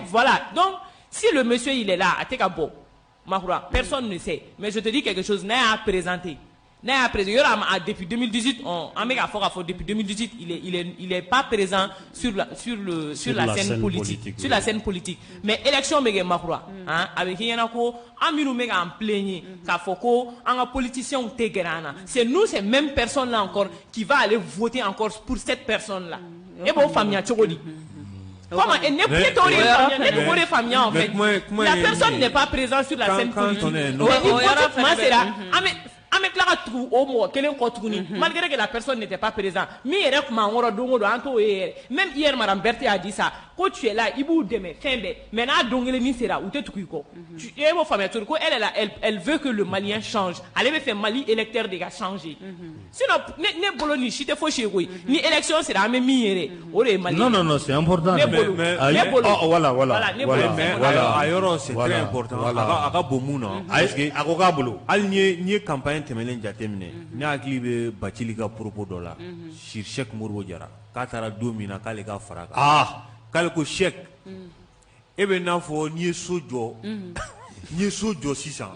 voilà donc si le monsieur il est là a tɛ ka bɔ Makoura, personne ne sait. Mais je te dis quelque chose, n'a à présenter. Depuis 2018, depuis 2018, il est pas présent sur la scène politique. Sur la scène politique. Mais élection, Makoura, avec Yanako, Aminu Mega en plaigne, Kafoko, un politicien ou Tegerana. C'est nous, ces mêmes personnes-là encore, qui va aller voter encore pour cette personne-là. Et bon, famille, Tchokoli. Comment en fait. La personne n'est pas présente sur la scène politique. me tila ka tugu o mɔgɔ kelen kɔ tuguni malgré que la personne n'était pas présent min yɛrɛ tun b'an kɔrɔ don o don an t'o ye yɛrɛ même hier madame Berthe a dit ça ko tu es là i b'u dɛmɛ fɛn bɛɛ mais n'a don kelen min sera u tɛ tugu i kɔ e b'o faamuya cogo ko elle est là elle veut que le Malien change ale bɛ fɛ Mali électeur de ka changer sinon ne bolo nin si tɛ fosi ye koyi ni élection sera an bɛ min yɛrɛ o de ye Mali non c'est important ne bolo voilà a yɔrɔ c'est très important a ka bon mun na parce que a ko k'a bolo hali n'i ye campagne tɛmɛnen jateminɛ ne hakili bɛ Bacili ka propos dɔ la sur Cheikh Modibo Jara k'a taara don min na k'ale ka fara kan k'ale ko Cheikh e bɛ n'a fɔ n'i ye so jɔ sisan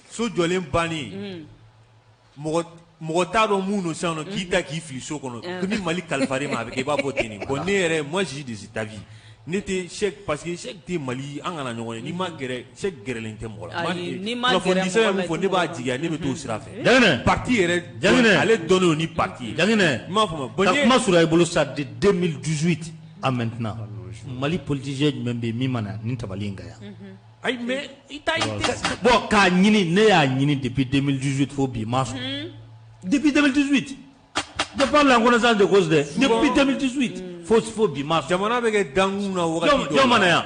so jɔlen bannen mɔgɔ t'a dɔn mun don sisan nɔ k'i ta k'i fili so kɔnɔ ko ni Mali kalifar'i ma a bɛ kɛ i b'a fɔ ten de bon ne yɛrɛ moi je suis de cet avis ne tɛ Cheikh parce que Cheikh tɛ Mali an kana ɲɔgɔn ye n'i ma gɛrɛ Cheikh gɛrɛlen tɛ mɔgɔ la kunnafoni sɛbɛn min fɔ ne b'a jigiya ne bɛ t'o sira fɛ Jaginɛ parti yɛrɛ ale dɔnnen don ni parti ye Jaginɛ i m'a faamu ka kuma sɔrɔ i bolo sa de 2018 à maintenant Mali politicien jumɛn bɛ yen min mana nin tabali in kan yan ayi mais i t'a ye bon k'a ɲini ne y'a ɲini depuis 2018 fo bi ma sɔn depuis 2018 je parle en connaissance de cause dɛ depuis 2018 fo bi ma sɔn jamana bɛ kɛ dankun na wagati dɔ jɔn mana yan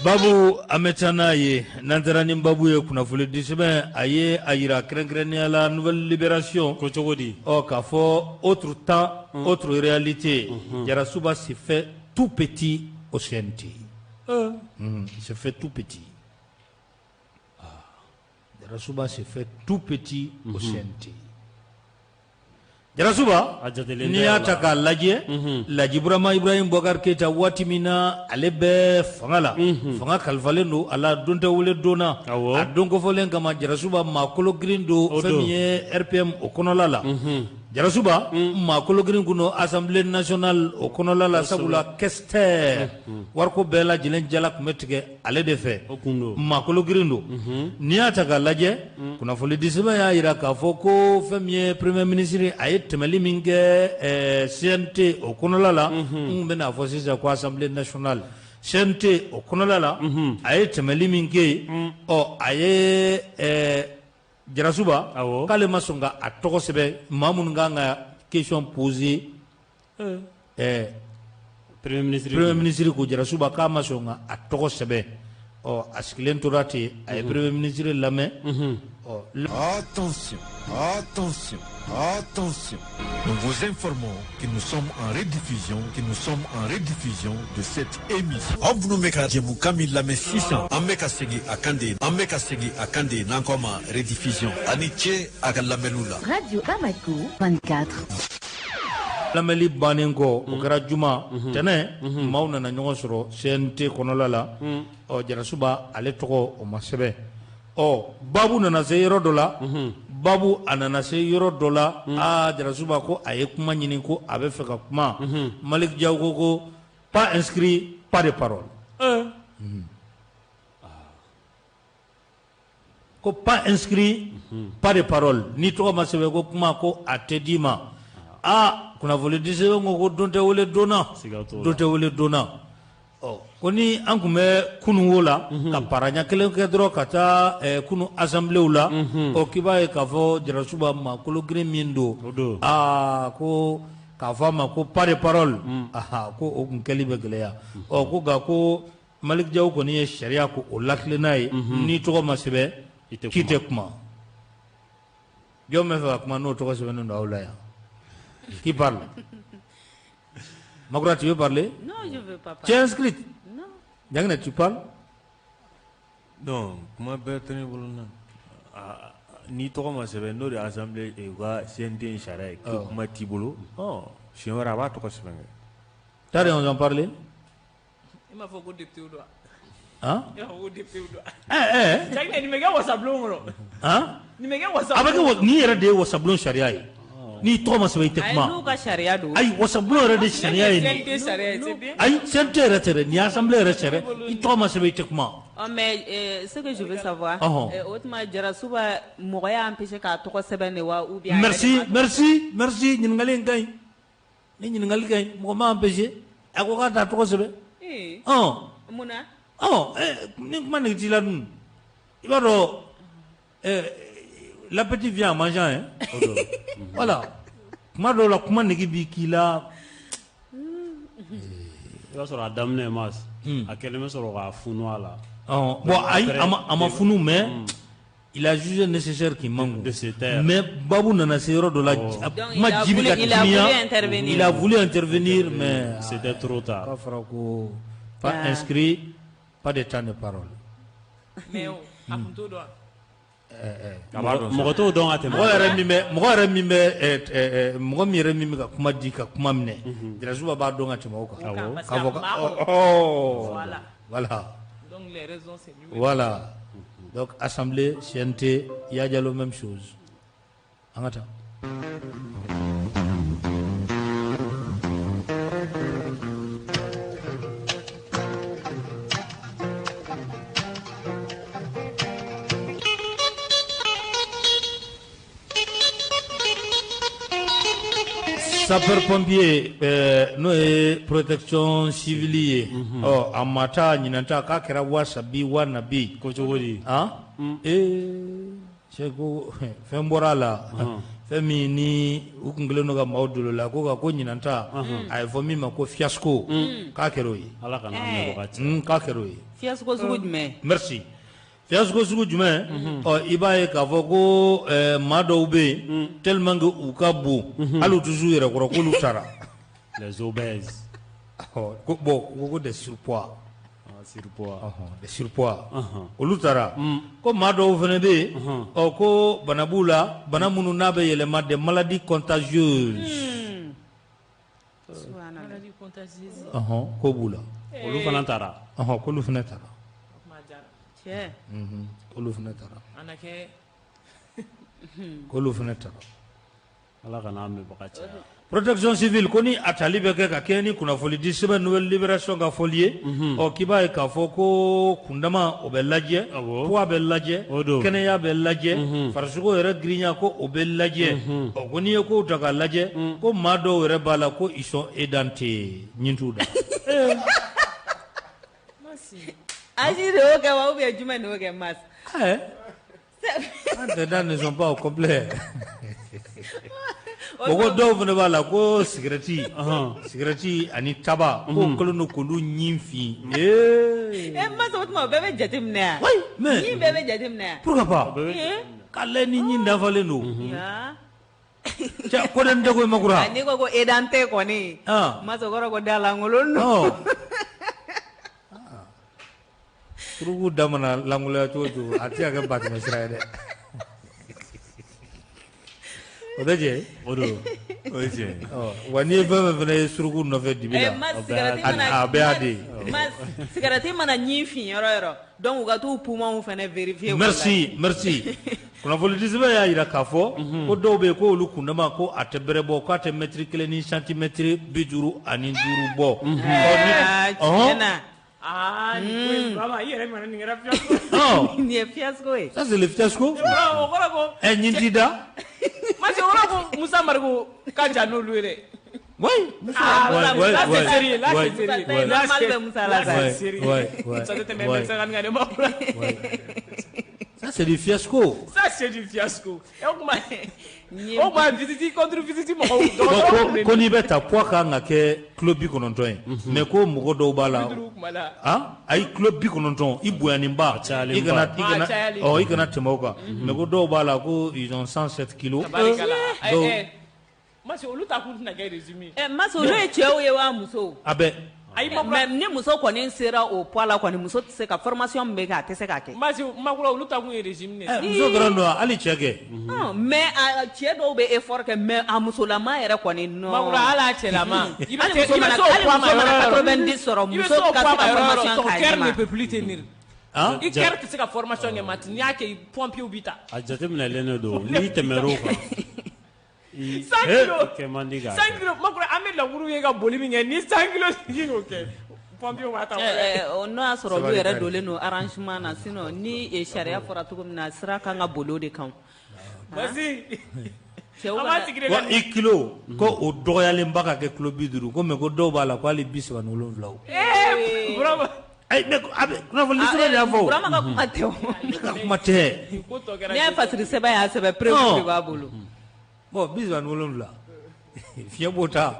Babu ametana ye nantarani babu ye kunafuli disibɛ a ye a yira kɛrɛnkɛrɛnnenya la nouvelle libération ko cogo di k'a fɔ autre temps autre réalité Jarasuba s'est fait tout petit au CNT s'est fait tout petit Jarasuba s'est fait tout petit au CNT Jarasuba n'i y'a ta k'a lajɛ Laji Burama Ibrahim Boubacar Keita waati min na ale bɛ fanga la fanga kalifalen don a la don tɛ wele donna a don kofɔlen kama Jarasuba maakolo girin don fɛn min ye RPM o kɔnɔla la Jarasuba maakolo girin kun don Assemblée nationale o kɔnɔla la sabula caisse tɛ wariko bɛɛ lajɛlen jala tun bɛ tigɛ ale de fɛ maakolo girin don n'i y'a ta k'a lajɛ kunnafoni di sɛbɛn y'a jira k'a fɔ ko fɛn min ye premier ministre a ye tɛmɛli min kɛ CNT o kɔnɔla la n bɛ n'a fɔ sisan ko Assemblée nationale CNT o kɔnɔla la a ye tɛmɛli min kɛ yen a ye Jarasuba k'ale ma sɔn ka a tɔgɔ sɛbɛn maa minnu kan ka question poser premier ministre ko Jarasuba k'a ma sɔn ka a tɔgɔ sɛbɛn a sigilen tora ten a ye premier ministre lamɛn Attention, nous vous informons que nous sommes en rediffusion, de cette émission. Abunumeka Jemukami Lame 600, Ameka Segi Akande, Nankoma rediffusion. Aniche Akalamelula. Radio Bamako 24. lamɛli bannen kɔ o kɛra juma tɛnɛ maaw nana ɲɔgɔn sɔrɔ CNT kɔnɔla la Jarasuba ale tɔgɔ o ma sɛbɛn babu nana se yɔrɔ dɔ la babu a nana se yɔrɔ dɔ la Jarasuba ko a ye kuma ɲini ko a bɛ fɛ ka kuma Malik Diaw ko pas inscrit pas de parole ko pas inscrit pas de parole ni tɔgɔ ma sɛbɛn ko kuma ko a tɛ d'i ma kunnafoni di sɛbɛn ko don tɛ wele donna ko ni an tun bɛ kunun wo la ka paraɲa kelen kɛ dɔrɔn ka taa kunun assemblée la k'i b'a ye k'a fɔ Jarasuba maakolo girin min don ko k'a fɔ a ma ko pas de parole ko o tun kɛli bɛ gɛlɛya ko nka ko Malik Diaw kɔni ye sariya ko o latilen n'a ye ni tɔgɔ ma sɛbɛn k'i tɛ kuma jɔn bɛ fɛ ka kuma n'o tɔgɔ sɛbɛnnen don aw la yan qui parle? Magoura, tu veux parler? Non, je ne veux pas parler. Tu es inscrite? Non. Diagne, tu parles? Non, comment Bertrand Bolona? Ni tɔgɔ ma sɛbɛn n'o de assemblée u ka CNT sariya ye ko kuma t'i bolo siɲɛ wɛrɛ a b'a tɔgɔ sɛbɛn kɛ. T'as rien en parler? Il m'a fait go député ou doigt. Hein? Il m'a fait go député ou doigt. Diagne, ni me kɛ wasablon kɔnɔ. Hein? Ni me kɛ wasablon. A bɛ kɛ ni yɛrɛ de ye wasablon sariya ye. Ni tɔgɔ ma sɛbɛn i tɛ kuma. Ayi n'u ka sariya don. Ayi wasablon yɛrɛ de sariya ye nin. CNT sariya ye c'est bien. Ayi CNT yɛrɛ tɛ dɛ nin ye assemblée yɛrɛ sariya i tɔgɔ ma sɛbɛn i tɛ kuma. Mais ce que je veux savoir, o tuma Jarasuba mɔgɔ y'a empêché k'a tɔgɔ sɛbɛn de wa ou bien. Merci ɲininkali in ka ɲi. ni ɲininkali kɛ mɔgɔ ma empêché a ko k'a t'a tɔgɔ sɛbɛn mun na ni kuma nege t'i la dun i b'a dɔn l'appétit vient en mangeant hein voilà kuma dɔw la kuma nege b'i k'i la i b'a sɔrɔ a daminɛ mas a kɛlen bɛ sɔrɔ k'a funu a la bon ayi a ma funu mais il a jugé nécessaire qu'il manque mais Babou nana se yɔrɔ dɔ la kuma ji bɛ ka timiya il a voulu intervenir mais c'était trop tard k'a fɔra ko pas inscrit pas de temps de parole mais a tun t'o dɔn mɔgɔ t'o dɔn ka tɛmɛ mɔgɔ min yɛrɛ min bɛ ka kuma di ka kuma minɛ Dirasuba b'a dɔn ka tɛmɛ o kan k'a fɔ voilà donc les raisons c'est lui voilà donc assemblée CNT Yadialo même chose an ka taa sapeur-pompier n'o ye protection civile ye a ma taa ɲinanta k'a kɛra wasabi wanabi ko cogo di cɛ ko fɛn bɔra a la fɛn min ni u kun kɛlen don ka maaw dolo la ko ɲinanta a ye fɔ min ma ko fiasco k'a kɛra o ye ala kana mɛn wagati k'a kɛra o ye fiasco sugu jumɛn merci fiasco sugu jumɛn i b'a ye k'a fɔ ko maa dɔw bɛ yen tellement que u ka bon hali u tɛ s'u yɛrɛ kɔrɔ k'olu taara les obèses ko des surpoids des surpoids olu taara ko maa dɔw fana bɛ yen ko bana b'u la bana minnu n'a bɛ yɛlɛma des maladies contagieuses ko b'u la olu fana taara k'olu fana taara cɛ k'olu fana taara ana kɛ k'olu fana taara ala kana mɛn wagati protection civile ko ni a tali bɛ kɛ ka kɛ ni kunnafoni di sɛbɛn nouvelle libération ka fɔli ye k'i b'a ye k'a fɔ ko kundama o bɛ lajɛ poids bɛ lajɛ kɛnɛya bɛ lajɛ farisogo yɛrɛ girinya ko o bɛ lajɛ ko n'i ye kow ta k'a lajɛ ko maa dɔw yɛrɛ b'a la ko ils sont édentés ɲin t'u da Aji de y'o kɛ wa ou bien jumɛn de y'o kɛ mas tes dents ne sont pas au complet ko dɔw fana b'a la ko cigarette ani taba ko kɛlen don k'olu ɲin fin masa o tuma o bɛɛ bɛ jate minɛ yan ɲin bɛɛ bɛ jate minɛ yan pourquoi pas k'a lajɛ ni ɲin dafalen don ko den tɛ ko i ma kura n'i ko ko édenté kɔni masa o kɔrɔ ko dalankolon don suruku da mana langoloya cogo cogo a tɛ se ka kɛ batɛmɛ sira ye dɛ o tɛ tiɲɛ o ye tiɲɛ wa n'i ye fɛn fɛn fana ye suruku nɔfɛ dibi la a bɛɛ y'a de ye cigarette mana ɲin fin yɔrɔ yɔrɔ donc u ka t'u poumons fana vérifier merci kunnafoni di sɛbɛn y'a jira k'a fɔ ko dɔw bɛ yen ko olu kundama ko a tɛ bɛrɛ bɔ k'a tɛ mètre 1 ni centimètre 55 bɔ tiɲɛna ni baba i yɛrɛ mana nin kɛra fiasco nin ye fiasco ye ça c'est le fiasco o kɔrɔ ko ɲin t'i da masi o kɔrɔ ko Musa Mariku ka jan n'olu ye dɛ oui là c'est sérieux là c'est sérieux normal bɛ Musa la c'est sérieux ça te tɛmɛ médecin ka nin ka ne ma kula ça c'est du fiasco ça c'est du fiasco o kuma visite contre visite mɔgɔw ko n'i bɛ ta poids kan ka kɛ kilo 90 ye mais ko mɔgɔ dɔw b'a la ayi kilo 90 i bonyaninba i kana tɛmɛ o kan mais ko dɔw b'a la ko ils ont 107 kilos masi olu ta kun tɛna kɛ résumé masi olu ye cɛw ye wa musow a bɛɛ mais ni muso kɔni sera o poids la kɔni muso tɛ se ka formation min bɛ kɛ a tɛ se k'a kɛ masi makula olu ta kun ye régime muso dɔrɔn don hali cɛ kɛ mais cɛ dɔw bɛ effort kɛ mais a musolama yɛrɛ kɔni non makula hali a cɛlama i bɛ se o poids ma yɔrɔ 90 sɔrɔ muso ka se ka formation k'a cœur ne peut plus tenir i cœur tɛ se ka formation kɛ mati n'i y'a kɛ pompier bi ta a jateminɛlen de don n'i tɛmɛr'o kan 100 kilos makura an bɛ laburu ye ka boli min kɛ ni 100 kilos sigi k'o kɛ pompier b'a ta n'o y'a sɔrɔ olu yɛrɛ donnen don arrangement na sinon ni sariya fɔra cogo min na sira kan ka boli o de kan vas-y wa i kilo ko o dɔgɔyalen ba ka kɛ kilo 50 ko mais ko dɔw b'a la ko hali 37 bravo ay mais kunnafoni sɛbɛn de y'a fɔ Burama ka kuma tɛ o. ka kuma tɛ N'i ye fasiri sɛbɛn y'a sɛbɛn preuve de b'a bolo. bon 37 fiɲɛ b'o ta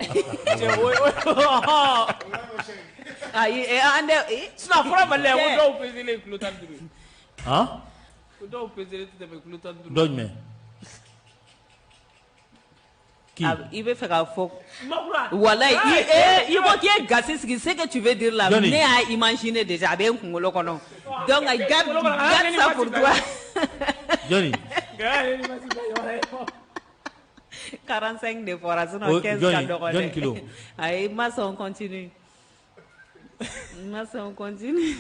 Ayi an tɛ sinon fɔra Mali la ko dɔw peselen kilo 15 han ko dɔw peselen tɛ tɛmɛ kilo 15 dɔ jumɛn I bɛ fɛ k'a fɔ Makura walayi i ko k'i ye gasi sigi ce que tu veux dire là Johnny. ne y'a imaginer déjà a bɛ n kunkolo kɔnɔ donc garde ça pour toi. Johnny 45 de fɔra sinon 15 ka dɔgɔ Johnny kilo ayi ma sɔn continue ma sɔn continue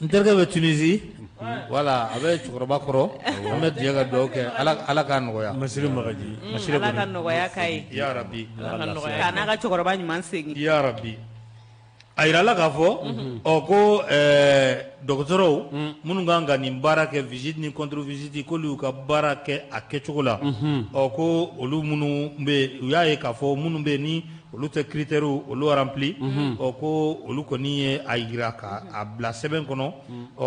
n terikɛ bɛ Tunisie voilà a bɛ cɛkɔrɔba kɔrɔ an bɛ diɲɛ ka dugawu kɛ ala k'a nɔgɔya masiri magaji Ala ka nɔgɔya k'a ye ya rabbi k'a n'a ka cɛkɔrɔba ɲuman segin ya rabbi a yirala k'a fɔ ko dɔgɔtɔrɔw minnu kan ka nin baara kɛ visite ni contre visite k'olu y'u ka baara kɛ a kɛcogo la ko olu minnu bɛ u y'a ye k'a fɔ minnu bɛ ni olu tɛ critères olu rempli ko olu kɔni ye a yira k'a bila sɛbɛn kɔnɔ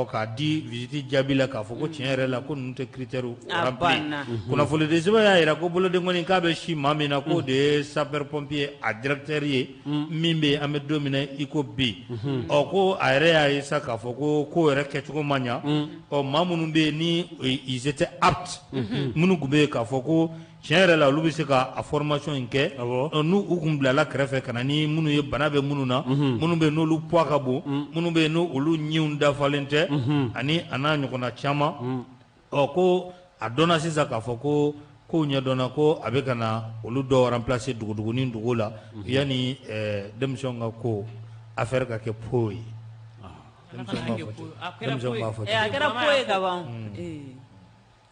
k'a di visite jaabi la k'a fɔ ko tiɲɛ yɛrɛ la ko ninnu tɛ critères rempli kunnafoni di sɛbɛn y'a yira ko boloden kɔni k'a bɛ si maa min na k'o de ye sapeur pompier a directeur ye min bɛ an bɛ don min na i ko bi ko a yɛrɛ y'a ye sa k'a fɔ ko yɛrɛ kɛcogo man ɲa maa minnu bɛ yen ni ils étaient aptes minnu tun bɛ yen k'a fɔ ko tiɲɛ yɛrɛ la olu bɛ se ka a formation in kɛ n'u u kun bilala kɛrɛfɛ ka na ni minnu ye bana bɛ minnu na minnu bɛ yen n'olu poids ka bon minnu bɛ yen n'olu ɲɛw dafalen tɛ ani a n'a ɲɔgɔnna caman ko a dɔnna sisan k'a fɔ ko kow ɲɛdɔnna ko a bɛ ka na olu dɔw remplacer dugudugunin dugu la yanni denmisɛnw ka ko affaire ka kɛ po ye denmisɛnw b'a fɔ ten a kɛra po ye ka ban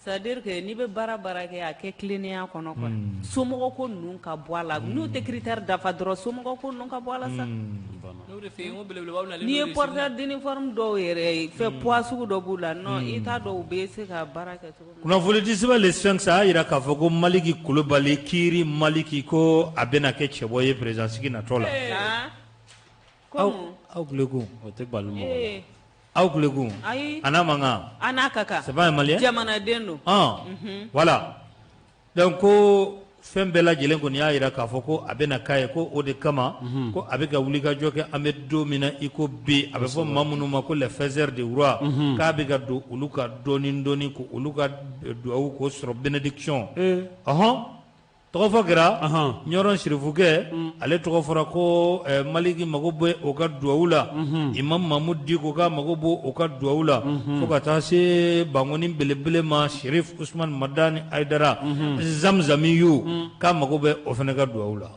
c'est à dire que n'i bɛ baara kɛ a kɛ tilennenya kɔnɔ quoi somɔgɔ ko ninnu ka bɔ a la n'u tɛ critère dafa dɔrɔn somɔgɔ ko ninnu ka bɔ a la sa n'i ye porteur d'uniforme dɔw yɛrɛ fɛ poids sugu dɔ b'u la non i t'a dɔn u bɛ se ka baara kɛ cogo min. kunnafoni di sɛbɛn le Sphinx a y'a yira k'a fɔ ko Maliki Kulibali Kiri Maliki ko a bɛna kɛ cɛbɔ ye président sigi natɔ la aw tile kun o tɛ bali mɔgɔ aw tile kun ayi a n'a mankan a n'a ka kan c'est pas un malien jamanaden don voilà donc ko fɛn bɛɛ lajɛlen kɔni y'a yira k'a fɔ ko a bɛna k'a ye ko o de kama ko a bɛ ka wulikajɔ kɛ an bɛ don min na i ko bi a bɛ fɔ maa minnu ma ko les faiseurs de roi k'a bɛ ka don olu ka dɔɔni ko olu ka dugawu k'o sɔrɔ bénédiction tɔgɔ fɔ kɛra ɲɔrɔn sirifukɛ ale tɔgɔ fɔra ko Maliki mago bɛ o ka dugawu la Imam Mahmud Diko ka mago bɛ o ka dugawu la fo ka taa se Bangoni belebele ma Sherif Usman Madani Aidara Zamzamiyu k'a mago bɛ o fana ka dugawu la.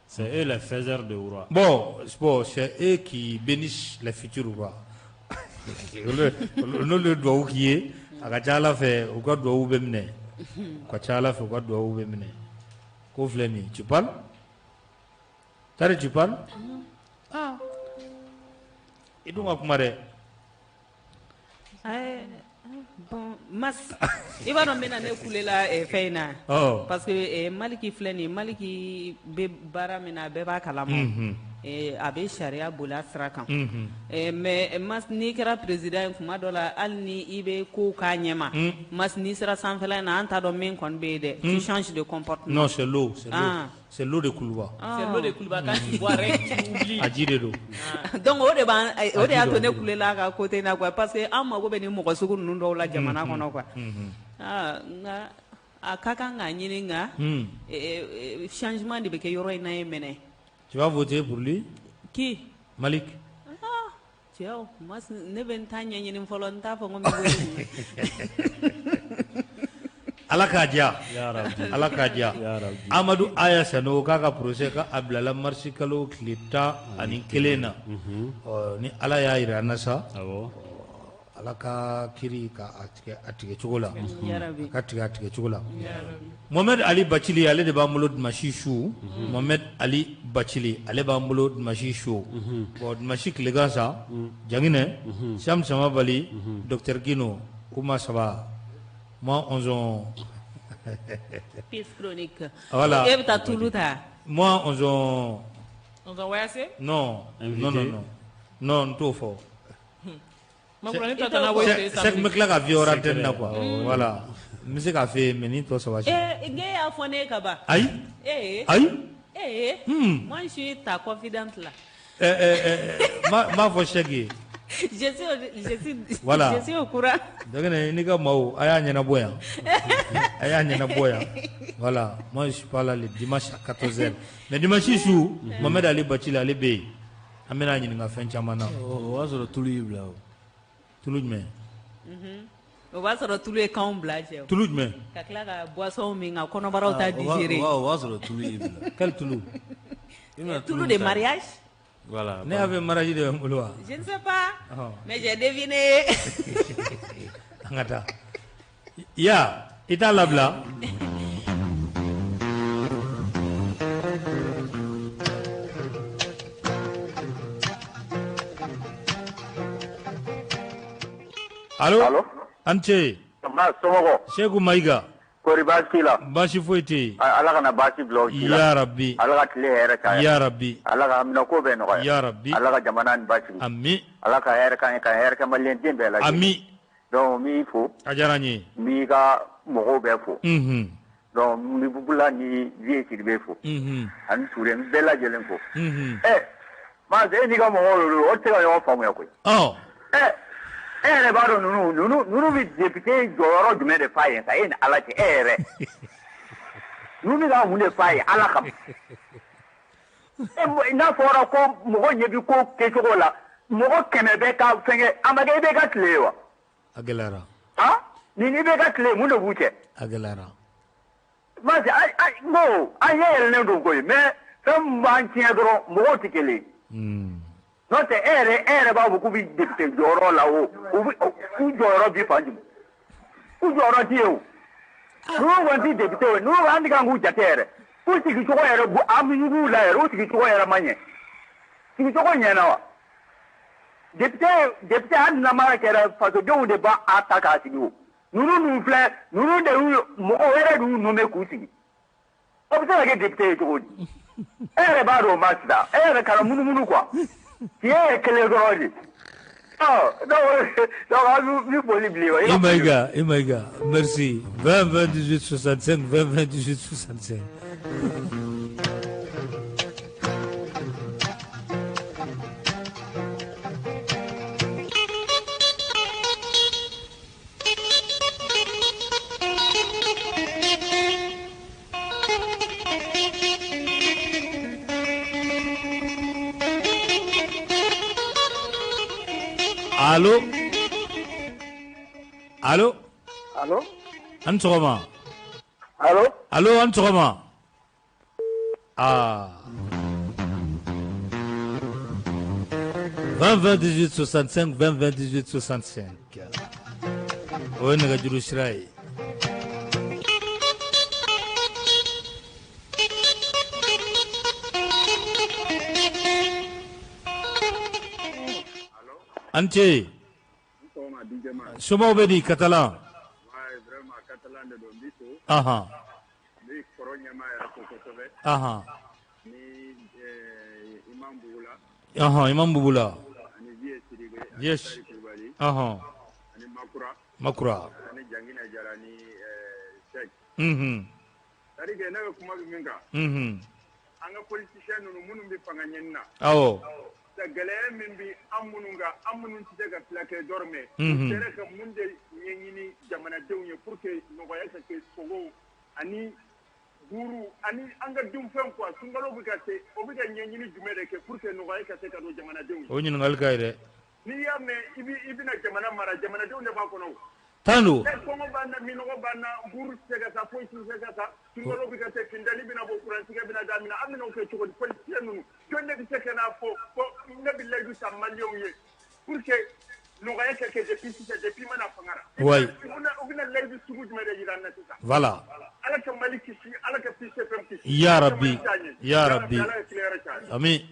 C'est eux les faiseurs de roi. Bon, c'est eux qui bénissent les futurs rois. N'olu dugawu k'i ye a ka ca Ala fɛ u ka dugawu bɛ minɛ u ka ca Ala fɛ u ka dugawu bɛ minɛ ko filɛ nin tu parles Tari tu parles i dun ka kuma dɛ bon mas i b'a dɔn n bɛna ne kulela fɛn in na parce que Maliki filɛ nin Maliki bɛ baara min na bɛɛ b'a kalama a bɛ sariya boli a sira kan mais mas n'i kɛra président ye kuma dɔ la hali ni i bɛ ko k'a ɲɛma mas n'i sera sanfɛla in na an t'a dɔn min kɔni bɛ yen dɛ tu changes de comportement. Non, c'est l'eau c'est l'eau de Kuluba. C'est l'eau de Kuluba quand tu bois rien tu oublies. A ji de don. Donc o de y'a to ne kulela a ka côté in na quoi parce que an mago bɛ nin mɔgɔ sugu ninnu dɔw la jamana kɔnɔ quoi nka a ka kan k'a ɲini nka changement de bɛ kɛ yɔrɔ in na ye mɛnɛ. Tu vas voter pour lui? Qui? Malik. Cɛw ne bɛ n ta ɲɛɲini fɔlɔ n t'a fɔ n ko n bɛ voter. Ala k'a diya Ala k'a diya Amadu Aya Sanogo k'a ka procès ka a bilala mars kalo tile 11 na ni Ala y'a yira an na sa Ala ka kiri ka a tigɛ cogo la ka tigɛ a tigɛ cogo la Mohamed Ali Bacili ale de b'an bolo dimanche su Mohamed Ali Bacili ale b'an bolo dimanche su bon dimanche tilegan sa Janginɛ Sam Samabali Docteur Gino Comment ça va? Moi, on zone. Peace chronique. Voilà. Et t'as tout l'outa. Moi, on zone. On va voir assez? Non. Non. Non, tout fort. C'est que me claque à violer antenne quoi. Voilà. Musique a fait, mais ni toi ça va. Gay a phoné kaba. Aïe. Moi je suis ta confidente là. Ma vochegi. Je suis au courant. Donc ni ka mau aya nyana boya. Voilà, moi je suis pas là le dimanche à 14h. Mais dimanche sou, Mohamed Ali Bachila Ali Bey. Amena nyini nga fen chamana. Oh, wa zo tulu ibla. Tulu me. On va se retrouver quand on blague. Tulu me. Ka kila ka boisson mi nga kono bara ta digérer. Wa zo tulu ibla. Quel Tulu? Tulu de mariage? Voilà. Ne avait mariage de Mouloua. Je ne sais pas. Mais j'ai deviné. Angata. Ya, ita labla. Allô? Anche. Sheikh Maiga. Kori bashi la. Bashi foiti. Ala kana bashi blog la. Ya Rabbi. Ala ka tile hɛrɛ caya. Ya Rabbi. Ala ka amina ko bɛɛ nɔgɔya. Ya Rabbi. Ala ka jamana ni bashi. Ami. Ala ka hɛrɛ ka hɛrɛ kɛ maliyɛn den bɛɛ lajɛ. Ami. Donc n b'i fo. A diyara n ye. N b'i ka mɔgɔw bɛɛ fo. Donc n bɛ Bubula ni Vieux Sidibe fo. Ani Ture n bɛɛ lajɛlen fo. Maase e n'i ka mɔgɔw yɛrɛ o tɛ se ka ɲɔgɔn faamuya koyi. E yɛrɛ b'a dɔn ninnu bɛ député jɔyɔrɔ jumɛn de f'a ye sa e ni Ala cɛ e yɛrɛ. Ninnu bɛ ka mun de f'a ye Ala kama. N'a fɔra ko mɔgɔ ɲɛ bɛ ko kɛcogo la mɔgɔ 100 bɛ ka fɛnkɛ a ma kɛ i bɛ ka tile ye wa? A gɛlɛyara. Ni bɛ ka tile mun de b'u cɛ? A gɛlɛyara. Maase bon an ɲɛ yɛlɛlen don koyi mais fɛn min b'an tiɲɛ dɔrɔn mɔgɔw tɛ kelen ye. N'o tɛ e yɛrɛ b'a fɔ k'u bɛ député jɔyɔrɔ la o u jɔyɔrɔ bi fan jumɛn? U jɔyɔrɔ tɛ ye o. Ninnu kɔni tɛ député ye ninnu an tɛ kan k'u jate yɛrɛ. U sigicogo yɛrɛ an b'u la yɛrɛ u sigicogo yɛrɛ ma ɲɛ. Sigicogo ɲɛna wa? Député hali namara kɛra fasodenw de b'a ta k'a sigi o. Ninnu filɛ ninnu de y'u mɔgɔ wɛrɛ de y'u nommé k'u sigi. O bɛ se ka kɛ député ye cogo di? E yɛrɛ b'a dɔn o ma sisan e yɛrɛ kana munumunu quoi. Tiɲɛ ye kelen dɔrɔn de. Donc an bɛ foli bilen wa. Imaïga, merci. 20 20 18 65 20 20 18 65. Allô? An sɔgɔma. Allô, an sɔgɔma. 20 20 18 65 20 20 18 65. O ye nɛgɛjuru sira ye. An ce. Somaw bɛ di Catalan. Imam Bubula. Yes. Makura. Gɛlɛya min bɛ an minnu tɛ se ka tila kɛ dɔrɔmɛ sera ka mun de ɲɛɲini jamanadenw ye pour que nɔgɔya ka kɛ sogow ani buru ani an ka dunfɛn quoi sunkalo bɛ ka se o bɛ ka ɲɛɲini jumɛn de kɛ pour que nɔgɔya ka se ka don jamanadenw ye. O ɲininkali ka ye dɛ. N'i y'a mɛn i bɛna jamana mara jamanadenw de b'a kɔnɔ o. Tan don. Kɔngɔ b'an na minɔgɔ b'an na buru tɛ se ka taa foyi tɛ se ka taa sunkalo bɛ ka se kindali bɛna bɔ kurantigɛ bɛna daminɛ an bɛna o kɛ cogo di politicien ninnu jɔn de bɛ se ka n'a fɔ ne bɛ layidu ta maliyɛnw ye pour que nɔgɔya ka kɛ depuis sisan depuis mana fanga la. Oui. U bɛna layidu sugu jumɛn de jira an na sisan. Voilà. Ala ka Mali kisi Ala ka PCFM kisi. Ya Rabbi. Ami.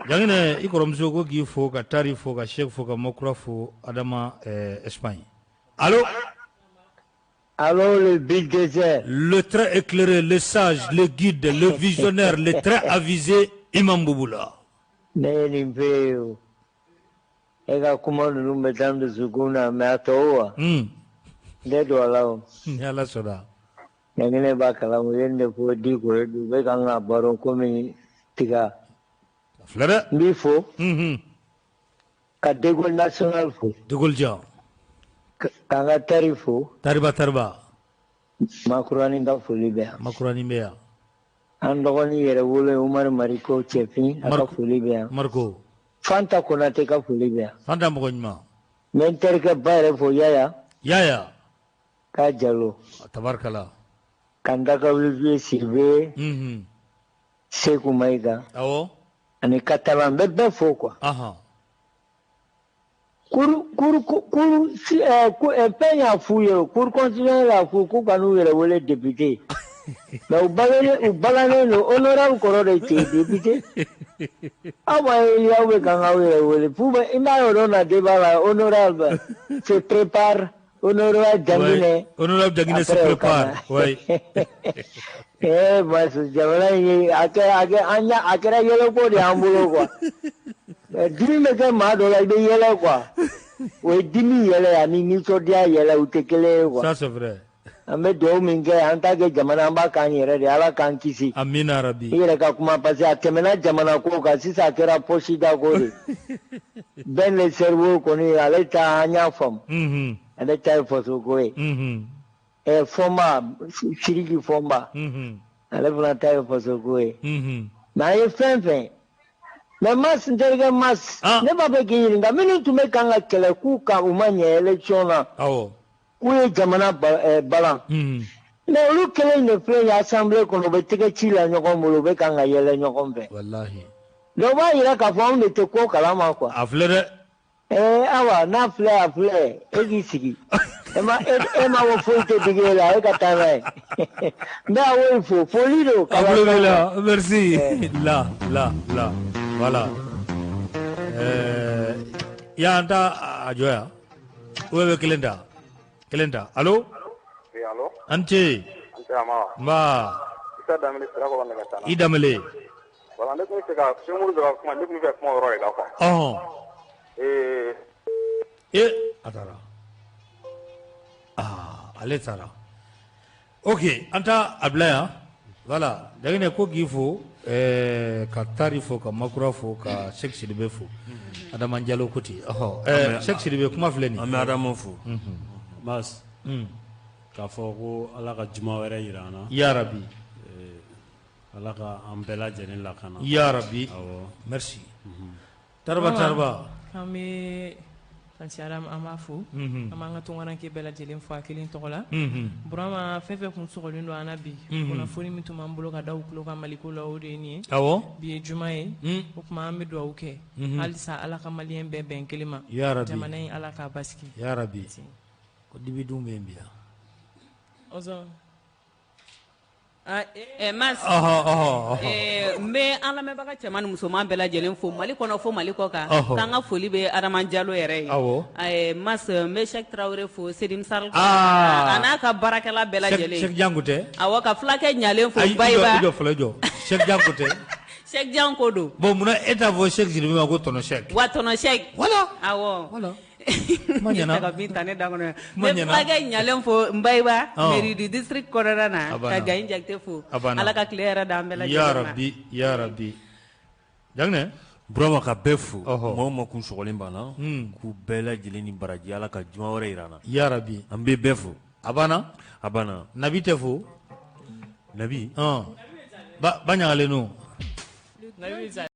Jangine i kɔrɔmuso ko k'i fo ka Tari fo ka Sheikh fo ka Makura fo Adama Espagne. Allô? Allô, le big désert. Le très éclairé, le sage, le guide, le visionnaire, le très avisé, Imam Bouboula. Nenimpeyo. Ega kuma nunu metandu sukuna meatoa. Dedo alao. Yala soda. Nangine bakala muyende po di ko du be kanga baro komi tiga. Flare. Bifo. Ka degol national fo. Degol ja. Kanga tarifo. Tarba. Makurani nda foli be. Makurani be. Andogoni yere wole Umar Mariko Chefi aka foli be. Marco. Fanta Konate ka foli be. Fanta mgonjma. Menterke bare fo yaya. Yaya. Ka jalo. Tabarkala. Kandaka Olivier Sylvain. Sekou Maïga. Awo. Ani Catalan bebe fo quoi. Aha. Kuru penya fouye, kuru continuer la fou, kou kanu yere wole député. Mais ou balane no honorable koro de député. Awa yawe kanga yere wole. Pouba ima yorona debala honorable se prépare, honorable Djamine. Honorable Djamine se prépare. Oui. Bas Djamine akera yelo ko de ambulo quoi. Dimi me ke ma do la be yele quoi. Oui, dimi yele ani ni so dia yele utekele quoi. Ça c'est vrai. Ame do minge anta ke jamana ba kan yere de ala kan kisi. Amina rabbi. Yere ka kuma pase atemena jamana ko ka sisa kera posida ko de. Ben le cerveau ko ni ale ta anya fam. Ale ta foso ko e. Forma shiriki forma. Ale funa ta foso ko e. Na ye fen. Mais mas nterige mas ne ba be kinyiringa minu tume kanga kele ku ka umanye election na awo ku ye jamana balan ne olu kele ne fle ya assemblée ko be tege chila nyoko mulu be kanga yele nyoko mbe wallahi do ba ira ka fo on te ko kalama quoi aflere awa na fle egi sigi ema wo fo te digela e ka tana nda wo fo lido kala merci la voilà ya anta ajoya wewe kelenda allo oui allo ante ma isa damele sira ko wala katana idamele wala ne ko se ka semuru do ko ne ko be ko ro ida ko atara ale tara ok anta ablaya voilà dagene ko gifo ka tarifo ka makura fo ka Sheikh Sidibe fo adama Diallo kuti Sheikh Sidibe kuma filɛ nin an bɛ adama fo mas k'a fɔ ko ala ka juma wɛrɛ yira an na ya rabbi ala ka an bɛɛ lajɛlen lakana ya rabbi merci tarba an bɛ tanti adam an b'a fo an b'an ka tɔngɔnna kɛ bɛɛ lajɛlen fo a kelen tɔgɔ la burama fɛn fɛn kun sɔgɔlen don an na bi kunnafoni min tun b'an bolo ka da u tulo kan maliko la o de ye nin ye bi ye juma ye o tuma an bɛ dugawu kɛ halisa ala ka maliyɛn bɛɛ bɛn kelen ma jamana in ala k'a basigi ya rabbi ko dibi dun bɛ yen bi mas mbe an lamɛnbaga cɛman ni musoman bɛɛ lajɛlen fo mali kɔnɔ fo mali kɔ kan k'an ka foli bɛ adama Diallo yɛrɛ ye mas n bɛ Cheikh Traoré fo Sedim Sall a n'a ka baarakɛla bɛɛ lajɛlen Cheikh Jankute awɔ ka fulakɛ ɲalen fo Bayiba Cheikh Jankute Cheikh Janko don bon munna e t'a fɔ Cheikh Sidibe ma ko tɔnɔ Cheikh wa tɔnɔ Cheikh voilà awɔ Manyana ka bin tane da kɔnɔ ne fulakɛ ɲalen fo Bayiba mairie du district kɔnɔna na ka Gayin Jakite fo ala ka tile yɛrɛ d'an bɛɛ lajɛlen ya rabbi Jangne burama ka bɛɛ fo maa ma kun sɔgɔlen b'an na k'u bɛɛ lajɛlen ni baraji ala ka juma wɛrɛ yira an na ya rabbi an bɛ bɛɛ fo a banna nabi tɛ fo nabi ba ɲagalen no